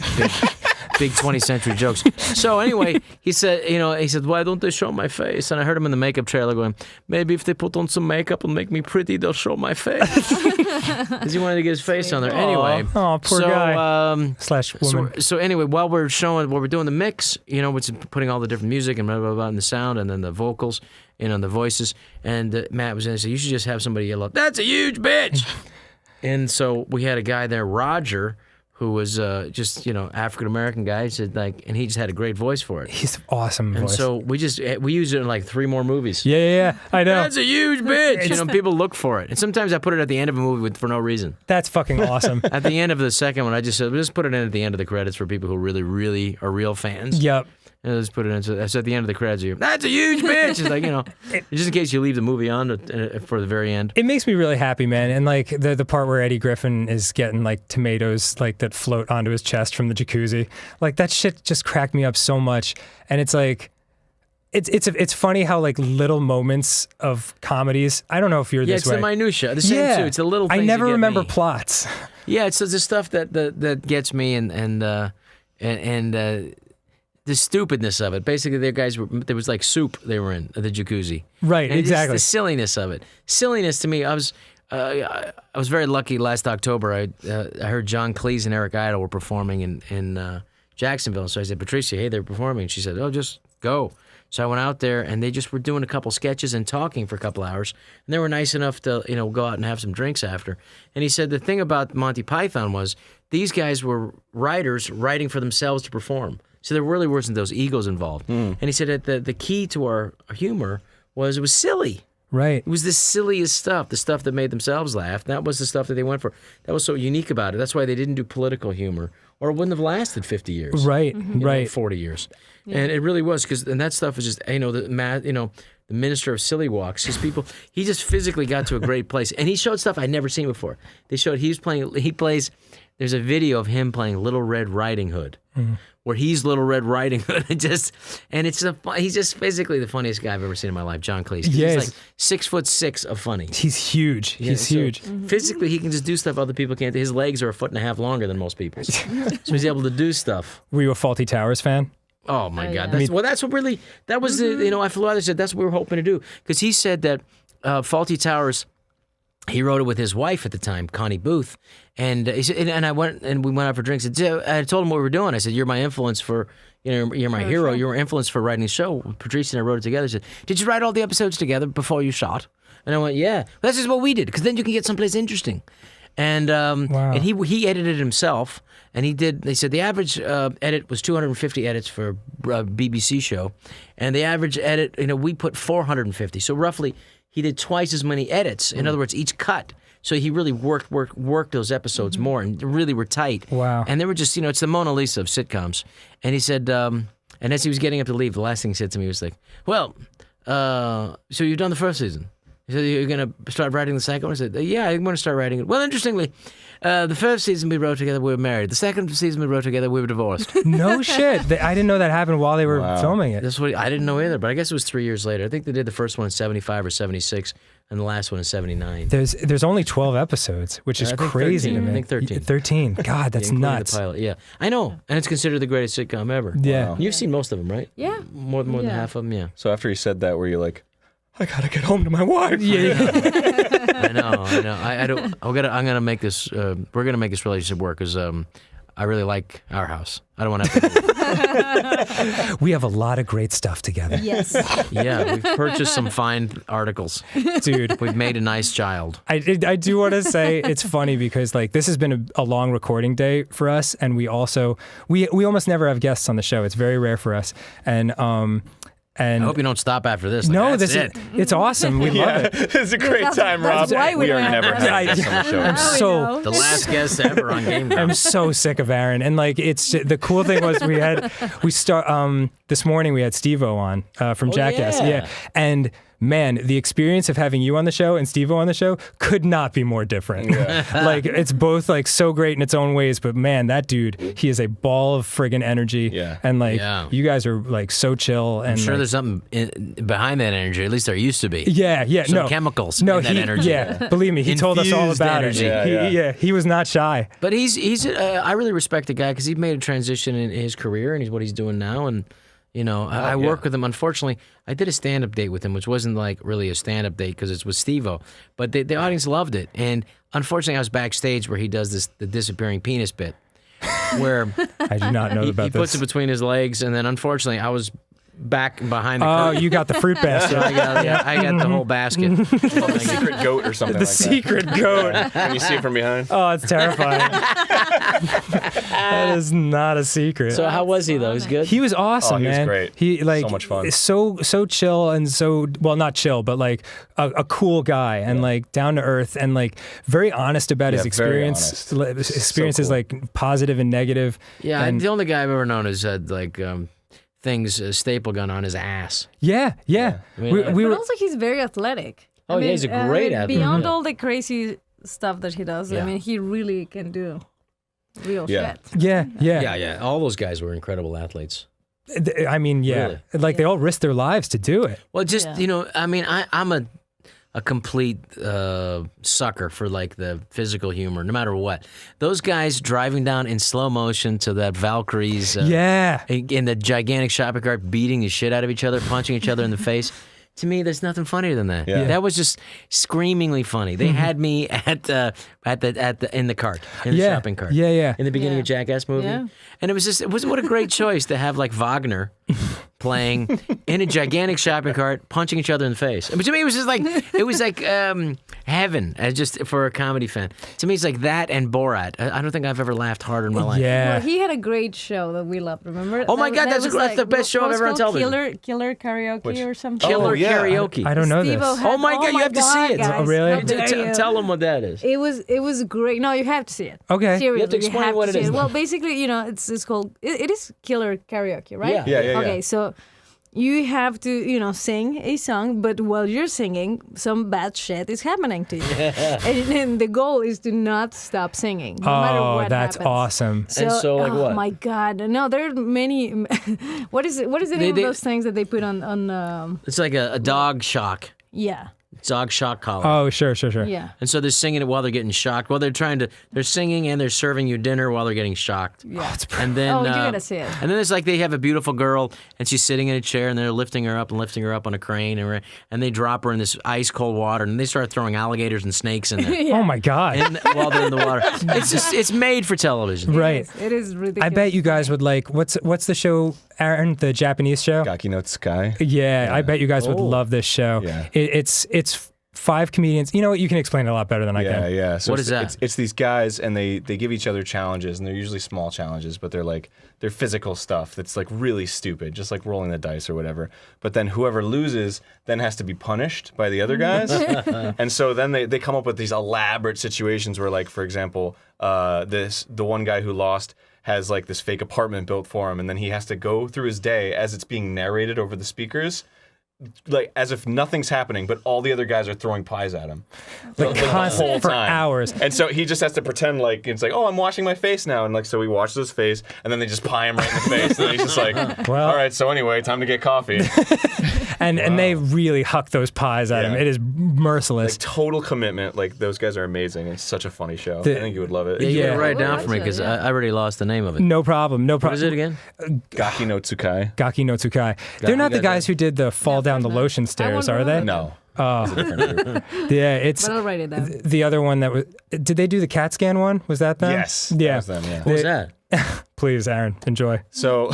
big 20th century jokes. So anyway, he said, why don't they show my face? And I heard him in the makeup trailer going, maybe if they put on some makeup and make me pretty, they'll show my face. Because he wanted to get his face on there. Anyway. Oh, poor guy. Slash woman. So anyway, while we're doing the mix, which is putting all the different music and blah, blah, blah, and the sound, and then the vocals, and the voices, and Matt was in and said, you should just have somebody yell out, that's a huge bitch! And so we had a guy there, Roger, who was just African-American guy, said and he just had a great voice for it. He's awesome and voice. so we used it in like 3 more movies. Yeah, I know. That's a huge bitch. People look for it. And sometimes I put it at the end of a movie for no reason. That's fucking awesome. At the end of the second one, I just said, just put it in at the end of the credits for people who really, really are real fans. Yep. And let's put it in. So that's at the end of the credits. That's a huge bitch. It's like, just in case you leave the movie on for the very end. It makes me really happy, man. And like the part where Eddie Griffin is getting like tomatoes like that float onto his chest from the jacuzzi, like that shit just cracked me up so much. And it's like, it's funny how like little moments of comedies. I don't know if you're this way. Yeah, it's the minutia. The same too. It's the little things I never that get remember me. plots. Yeah, it's the stuff that gets me and the stupidness of it. Basically, there was like soup they were in the jacuzzi. Right, and exactly. Just the silliness of it. Silliness to me. I was very lucky last October. I heard John Cleese and Eric Idle were performing in Jacksonville. So I said, Patricia, hey, they're performing. She said, oh, just go. So I went out there, and they just were doing a couple sketches and talking for a couple hours. And they were nice enough to go out and have some drinks after. And he said the thing about Monty Python was these guys were writers writing for themselves to perform. So there really wasn't those egos involved. And he said that the key to our humor was it was silly. Right. It was the silliest stuff, the stuff that made themselves laugh. That was the stuff that they went for. That was so unique about it. That's why they didn't do political humor, or it wouldn't have lasted 50 years. Right, right. 40 years. Yeah. And it really was, and that stuff is just, the minister of silly walks, his people, he just physically got to a great place. And he showed stuff I'd never seen before. They showed there's a video of him playing Little Red Riding Hood. Where he's Little Red Riding Hood, he's just physically the funniest guy I've ever seen in my life, John Cleese. Yes. He's like 6'6" of funny. He's huge. He's huge. Physically, he can just do stuff other people can't do. His legs are 1.5 feet longer than most people's, so he's able to do stuff. Were you a Faulty Towers fan? Oh my God! Yeah. That's what really. That was I flew out and said that's what we were hoping to do, because he said that Faulty Towers. He wrote it with his wife at the time, Connie Booth, and he said, and I went and we went out for drinks. I told him what we were doing. I said, "You're my influence for, you're my hero. You're my influence for writing the show." Patricia and I wrote it together. He said, "Did you write all the episodes together before you shot?" And I went, "Yeah." Well, this is what we did, because then you can get someplace interesting. And and he edited it himself, and they said the average edit was 250 edits for a BBC show, and the average edit, we put 450. So roughly, he did twice as many edits. In other words, each cut. So he really worked those episodes more, and really were tight. Wow. And they were just, it's the Mona Lisa of sitcoms. And he said, and as he was getting up to leave, the last thing he said to me was like, "Well, so you've done the first season." He said, "You're going to start writing the second one?" I said, "Yeah, I'm going to start writing it." Well, interestingly, the first season we wrote together, we were married. The second season we wrote together, we were divorced. No shit. I didn't know that happened while they were filming it. That's what I didn't know either, but I guess it was 3 years later. I think they did the first one in 75 or 76, and the last one in 79. There's only 12 episodes, which is crazy 13. to me. I think 13. 13. God, that's including nuts. The pilot. Yeah, I know, and it's considered the greatest sitcom ever. Yeah. Wow. You've seen most of them, right? Yeah. More than half of them. Yeah. So after he said that, were you like, I gotta get home to my wife? Yeah. I know. I don't. I'm gonna make this. We're gonna make this relationship work, because I really like our house. I don't want to. We have a lot of great stuff together. Yes. Yeah, we've purchased some fine articles, dude. We've made a nice child. I do want to say it's funny because like this has been a long recording day for us, and we also we almost never have guests on the show. It's very rare for us, and I hope you don't stop after this. No, that's it. It's awesome. We love it. It's a great time, Rob. We are never having guests on the show. I'm so the last guest ever on Game Grumps. I'm so sick of Aaron, and like it's the cool thing was this morning we had Steve-O on from Jackass, yeah, and. Man, the experience of having you on the show and Steve-O on the show could not be more different. Yeah. Like, it's both, like, so great in its own ways, but man, that dude, he is a ball of friggin' energy. Yeah. And, like, you guys are, like, so chill. And I'm sure like, there's something behind that energy. At least there used to be. Yeah, Some chemicals in that energy. Yeah, believe me, he told us all about energy. it. He was not shy. But I really respect the guy, because he made a transition in his career, and he's what he's doing now, and I work with him. Unfortunately, I did a stand-up date with him, which wasn't like really a stand-up date because it was Steve-O. But the audience loved it. And unfortunately, I was backstage where he does the disappearing penis bit, where I do not know about he this. puts it between his legs, and then unfortunately, I was back and behind the curtain. Oh, you got the fruit basket. So I got the whole basket. The secret goat or something The like secret goat. Can you see it from behind? Oh, it's terrifying. That is not a secret. So how was he, though? He was good? He was awesome, he was man. great. He like so much fun. So chill and so not chill, but like a cool guy and like down to earth and like very honest about his experience. Experiences so cool. Like positive and negative. Yeah, and the only guy I've ever known who's had like thing's staple gun on his ass. Yeah. I mean, But also, he's very athletic. Oh, yeah, he's a great athlete. Beyond Yeah. all the crazy stuff that he does, I Yeah. mean, he really can do real shit. Yeah. All those guys were incredible athletes. I mean, Really? like they all risked their lives to do it. Well, just I mean, I'm a complete sucker for like the physical humor, no matter what. Those guys driving down in slow motion to that Valkyrie's, in the gigantic shopping cart, beating the shit out of each other, punching each other in the face. To me, there's nothing funnier than that. Yeah. That was just screamingly funny. They had me in the cart, in the shopping cart. Yeah. In the beginning of Jackass movie. Yeah. And it was what a great choice to have like Wagner playing in a gigantic shopping cart, punching each other in the face. But to me, it was just like heaven, just for a comedy fan. To me, it's like that and Borat. I don't think I've ever laughed harder in my life. Well, he had a great show that we loved. Remember? Oh my God, that's the best show I've ever on television. Killer Karaoke or something. Killer Karaoke. I don't know this. Oh my God, you have to see it. Guys, Oh, really? how dare you. Tell them what that is. It was great. No, you have to see it. Okay. Seriously, You have to explain what it see is. Well, basically, it's called. It is Killer Karaoke, right? Yeah. Okay, so you have to, sing a song, but while you're singing, some bad shit is happening to you. And the goal is to not stop singing, no matter what that's happens. awesome. So, like, what? Oh my God! No, there are many. What is it? What is the name of those things that they put on? It's like a dog shock. Yeah. Dog shock collar. Oh, sure. Yeah. And so they're singing it while they're getting shocked. They're singing and they're serving you dinner while they're getting shocked. Yeah. And then, you gotta see it. And then it's like they have a beautiful girl and she's sitting in a chair and they're lifting her up on a crane and they drop her in this ice cold water and they start throwing alligators and snakes in there. Oh my God. While they're in the water. It's made for television. Right. It is ridiculous. I bet you guys would like, what's the show, Aaron, the Japanese show? Gaki no Tsukai. Yeah, I bet you guys would love this show. Yeah. It's 5 comedians. You know what? You can explain it a lot better than I can. Yeah. So What is that? It's these guys, and they give each other challenges, and they're usually small challenges, but they're physical stuff that's like really stupid, just like rolling the dice or whatever. But then whoever loses then has to be punished by the other guys. And so then they come up with these elaborate situations where, like, for example, the one guy who lost has like this fake apartment built for him, and then he has to go through his day as it's being narrated over the speakers, like as if nothing's happening, but all the other guys are throwing pies at him, Like constant for hours. And so he just has to pretend like it's like, oh, I'm washing my face now, and like so he washes his face, and then they just pie him right in the face, and he's just like, Well- all right, so anyway, time to get coffee. And they really huck those pies at him. Yeah. It is merciless. Like total commitment. Like those guys are amazing. It's such a funny show. I think you would love it. Yeah, you Yeah. gotta write it down We'll for me watch it, because yeah. I already lost the name of it. No problem. What is it again? Gaki no Tsukai. Gaki no Tsukai. They're not the guys guys who did the fall down the lotion stairs, are they? No. Oh, It's a different group. yeah. It's But I'll write it down. the other one that was. Did they do the CAT scan one? Was that them? Yes. Yeah. That was them, yeah. What was that? Please, Aaron, enjoy. So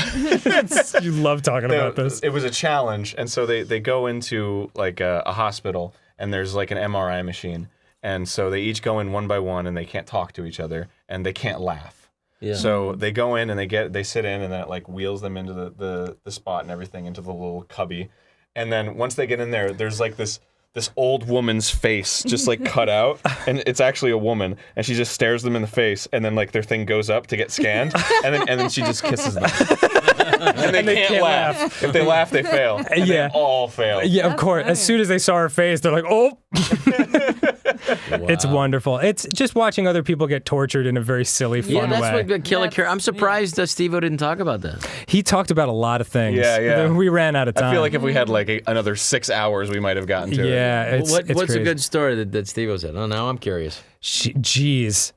You love talking about this. it was a challenge, and so they go into like a hospital, and there's like an MRI machine, and so they each go in one by one, and they can't talk to each other, and they can't laugh. Yeah. So they go in and they sit in, and then it like wheels them into the spot and everything, into the little cubby, and then once they get in there, there's like this old woman's face just like cut out, and it's actually a woman, and she just stares them in the face, and then like their thing goes up to get scanned, and then she just kisses them. And they can't laugh. If they laugh, they fail. And Yeah. they all fail. Yeah, of course. As soon as they saw her face, they're like, "Oh!" It's wonderful. It's just watching other people get tortured in a very silly, fun Yeah, that's way. what the Killer Cure. I'm surprised that Steve-O didn't talk about that. He talked about a lot of things. Yeah. We ran out of time. I feel like if we had like another 6 hours, we might have gotten to it. Yeah, it's What's crazy. a good story that Steve-O said? Oh, now I'm curious. Jeez.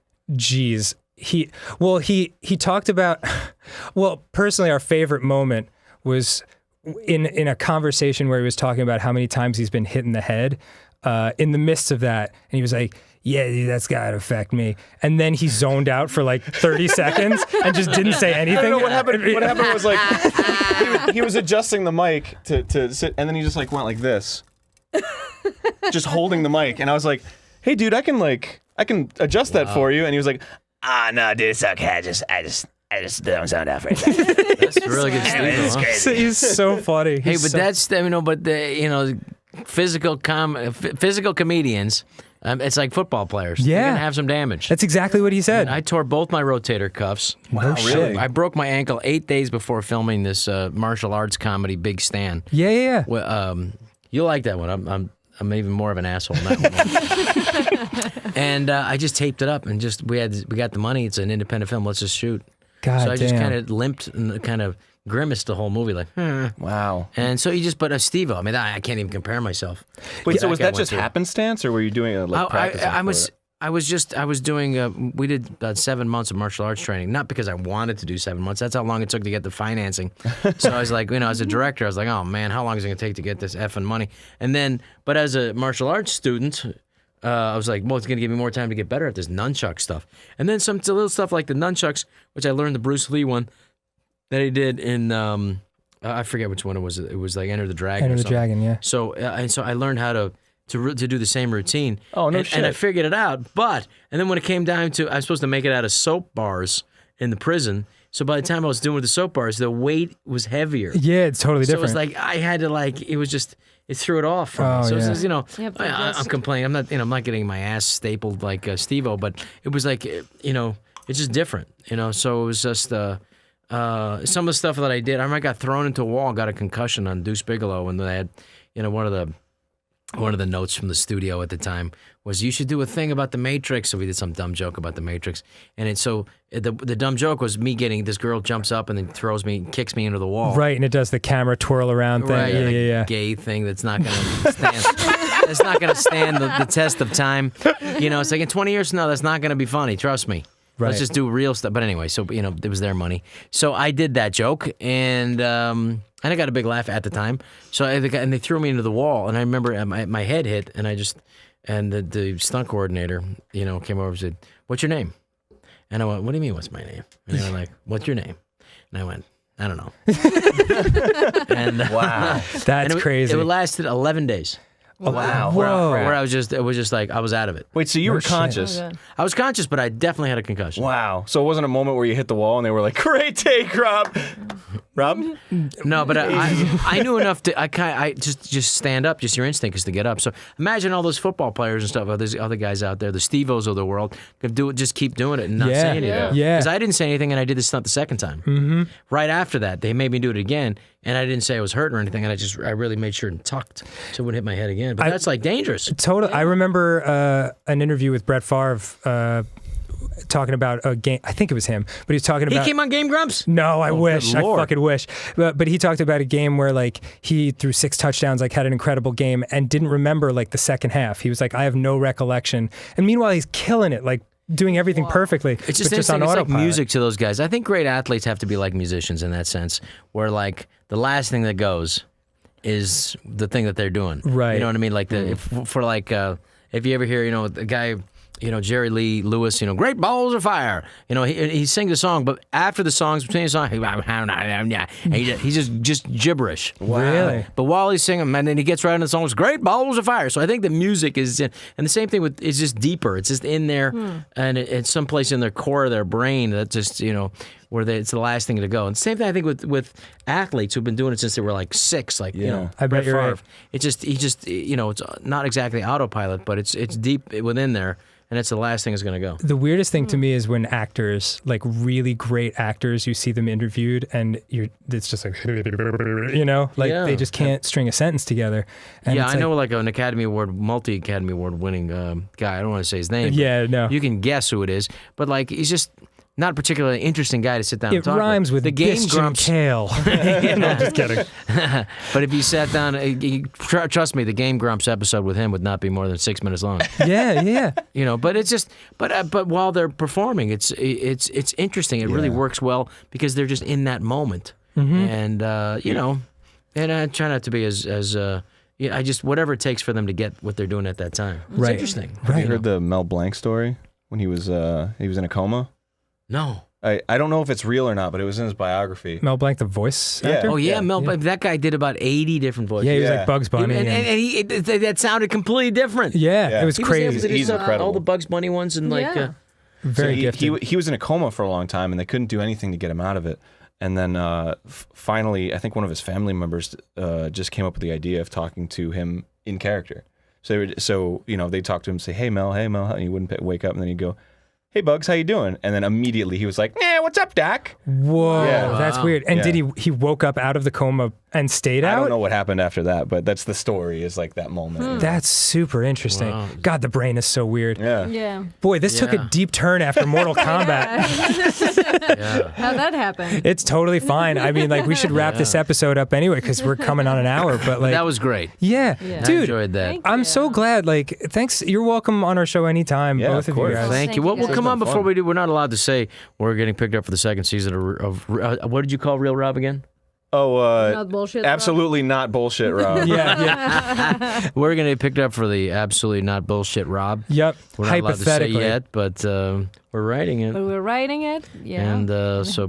He talked about. Well, personally, our favorite moment was in a conversation where he was talking about how many times he's been hit in the head. In the midst of that, and he was like, "Yeah, dude, that's gotta affect me." And then he zoned out for like 30 seconds and just didn't say anything. I don't know what happened. What happened was like he was adjusting the mic to sit, and then he just like went like this, just holding the mic, and I was like, "Hey, dude, I can adjust that for you," and he was like, "No, dude, it's okay. I just don't sound out for a second." That's really good Steve-O. Huh? He's so funny. Hey, but that's physical comedians It's like football players. Yeah. They're gonna have some damage. That's exactly what he said. I tore both my rotator cuffs. Wow, really? I broke my ankle 8 days before filming this martial arts comedy, Big Stan. Yeah. Well, you'll like that one. I'm even more of an asshole in that one. And I just taped it up and we got the money. It's an independent film. Let's just shoot. God so I just damn. kind of limped and kind of grimaced the whole movie, like, Wow. And so but Steve-O, I mean, I can't even compare myself. Wait, so was guy that went just through. happenstance, or were you doing it like practicing? I was doing, we did about 7 months of martial arts training, not because I wanted to do 7 months. That's how long it took to get the financing. So I was like, as a director, I was like, oh man, how long is it going to take to get this effing money? And then, but as a martial arts student, I was like, well, it's going to give me more time to get better at this nunchuck stuff. And then some little stuff like the nunchucks, which I learned the Bruce Lee one that he did in, I forget which one it was. It was like Enter the Dragon. Enter the Dragon, yeah. So and so I learned how to do the same routine. Oh, no and, shit. And I figured it out. And then when it came down to, I was supposed to make it out of soap bars in the prison. So by the time I was doing with the soap bars, the weight was heavier. Yeah, it's totally So it different. was like I had to it threw it off from me. So yeah. it's just, I'm complaining. I'm not getting my ass stapled like Steve-O, but it was like, it's just different, So it was just some of the stuff that I did. I remember I got thrown into a wall, got a concussion on Deuce Bigelow, and they had, one of the notes from the studio at the time was, you should do a thing about the Matrix. So we did some dumb joke about the Matrix. And the dumb joke was me this girl jumps up and then kicks me into the wall. Right, and it does the camera twirl around thing. Right, Yeah. Gay thing that's not going to stand. It's not going to stand the test of time. It's like in 20 years from now, that's not going to be funny. Trust me. Right. Let's just do real stuff. But anyway, so, it was their money. So I did that joke, and I got a big laugh at the time. So and they threw me into the wall, and I remember my head hit, and the stunt coordinator, came over and said, "What's your name?" And I went, "What do you mean, what's my name?" And they were like, "What's your name?" And I went, "I don't know." And Wow. That's crazy. It lasted 11 days. Wow. Where it was just like, I was out of it. Wait, so you were conscious? I was conscious, but I definitely had a concussion. Wow. So it wasn't a moment where you hit the wall and they were like, "Great take, Rob." Rob? No, but I knew enough to I just stand up. Just your instinct is to get up. So imagine all those football players and stuff. There's other guys out there, the Steve-Os of the world, could do it. Just keep doing it and not say anything. Yeah. Because I didn't say anything, and I did the stunt the second time. Mm-hmm. Right after that, they made me do it again, and I didn't say I was hurt or anything, and I really made sure and tucked so it wouldn't hit my head again. But that's like dangerous. Totally. I remember an interview with Brett Favre. Talking about a game, I think it was him, but he was talking about. He came on Game Grumps? No, I wish. I fucking wish. But he talked about a game where he threw 6 touchdowns, had an incredible game, and didn't remember the second half. He was like, I have no recollection. And meanwhile, he's killing it, doing everything perfectly. It's just on it's like autopilot. music to those guys. I think great athletes have to be like musicians in that sense, where the last thing that goes is the thing that they're doing. Right. You know what I mean? If you ever hear, the guy, Jerry Lee Lewis, Great Balls of Fire. He sings a song, but after the songs, between the song, he's just gibberish. Wow. Really? But while he's singing, and then he gets right into the song, it's Great Balls of Fire. So I think the music is, and the same thing it's just deeper. It's just in there, and it's someplace in their core of their brain that just, where it's the last thing to go. And same thing I think with athletes who've been doing it since they were 6, I Brett bet you're Favre. right. It's not exactly autopilot, but it's deep within there. And it's the last thing that's going to go. The weirdest thing to me is when actors, really great actors, you see them interviewed and it's just they just can't string a sentence together. And I know an Academy Award, multi-Academy Award winning guy. I don't want to say his name. Yeah, no. You can guess who it is. But he's just not a particularly interesting guy to sit down and talk rhymes with the Game Biscuit Grumps. Kale. No, I'm just kidding. But if you sat down, trust me, the Game Grumps episode with him would not be more than 6 minutes long. Yeah. But it's just, but while they're performing, it's interesting. It really works well because they're just in that moment, and and I try not to be as I just whatever it takes for them to get what they're doing at that time. It's interesting. Have you heard the Mel Blanc story when he was in a coma? No. I don't know if it's real or not, but it was in his biography. Mel Blanc, the voice actor? Oh, yeah, Mel Blanc. That guy did about 80 different voices. Yeah, he was like Bugs Bunny. And that sounded completely different. Yeah, it was crazy. He's incredible. All the Bugs Bunny ones and very gifted. He was in a coma for a long time, and they couldn't do anything to get him out of it. And then finally, I think one of his family members just came up with the idea of talking to him in character. So they talk to him, say, hey Mel, and he wouldn't wake up, and then he'd go, hey Bugs, how you doing? And then immediately he was like, what's up, Doc? Whoa, Yeah. that's weird. And did he woke up out of the coma and stayed out? I don't know what happened after that, but that's the story, is like that moment. That's super interesting. Wow. God, the brain is so weird. Yeah. Boy, this took a deep turn after Mortal Kombat. How'd that happen? It's totally fine. I mean, like, we should wrap this episode up anyway because we're coming on an hour. But like, that was great. Yeah, Yeah. dude, I enjoyed that. I'm so glad. Like, thanks. You're welcome on our show anytime. Yeah, both of of you course. guys. Thank you. Thank We'll you, come guys. on before we do. We're not allowed to say we're getting picked up for the second season of what did you call Real Rob again? Not bullshit. Absolutely not bullshit, Rob. Yeah. We're going to get picked up for the absolutely not bullshit Rob. Yep. We're not allowed to say Hypothetically. yet, but we're writing it. But we're writing it. Yeah. And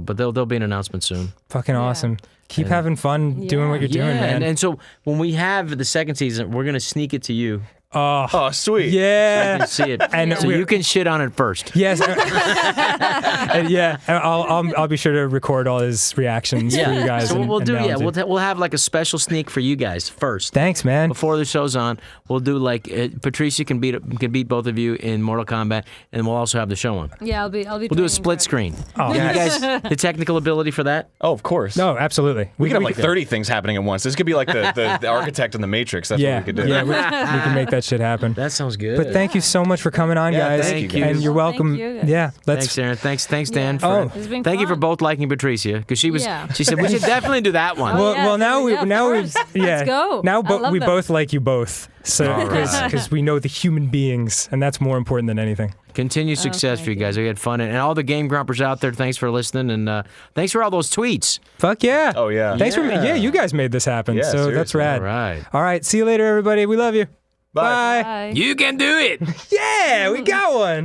but there'll be an announcement soon. Fucking awesome. Keep having fun doing what you're doing, man. And so when we have the second season, we're going to sneak it to you. Oh, sweet. Yeah. You can see it. And so you can shit on it first. Yes. And yeah. And I'll be sure to record all his reactions for you guys. So and, we'll and do. Mel, Yeah, too. we'll have like a special sneak for you guys first. Thanks, man. Before the show's on, we'll do like Patricia can beat both of you in Mortal Kombat, and we'll also have the show on. Yeah, I'll be. We'll do a split screen. Oh, You guys, the technical ability for that? Oh, of course. No, absolutely. We could have like 30 things happening at once. This could be like the architect in the Matrix. That's what we could do. Yeah, we can make that shit happen. That sounds good. But thank you so much for coming on, Yeah, guys. thank you, And guys. you're welcome. Thank you, guys. Yeah, let's. Thanks, Aaron. Thanks, Dan. Oh. It's been Thank you for fun. both liking Patricia because she was. Yeah. She said we should definitely do that one. Well, yeah, well, now yeah, of we course. yeah. Let's go. Now, I love we them. both like you both, so All right. because we know the human beings, and that's more important than anything. Continued success for you guys. We had fun, and all the game grumpers out there. Thanks for listening, and thanks for all those tweets. Fuck yeah! Oh, yeah. Thanks for you guys made this happen. Yeah, so that's seriously. rad. All right. All right. See you later, everybody. We love you. Bye. Bye. You can do it. Yeah, we got one.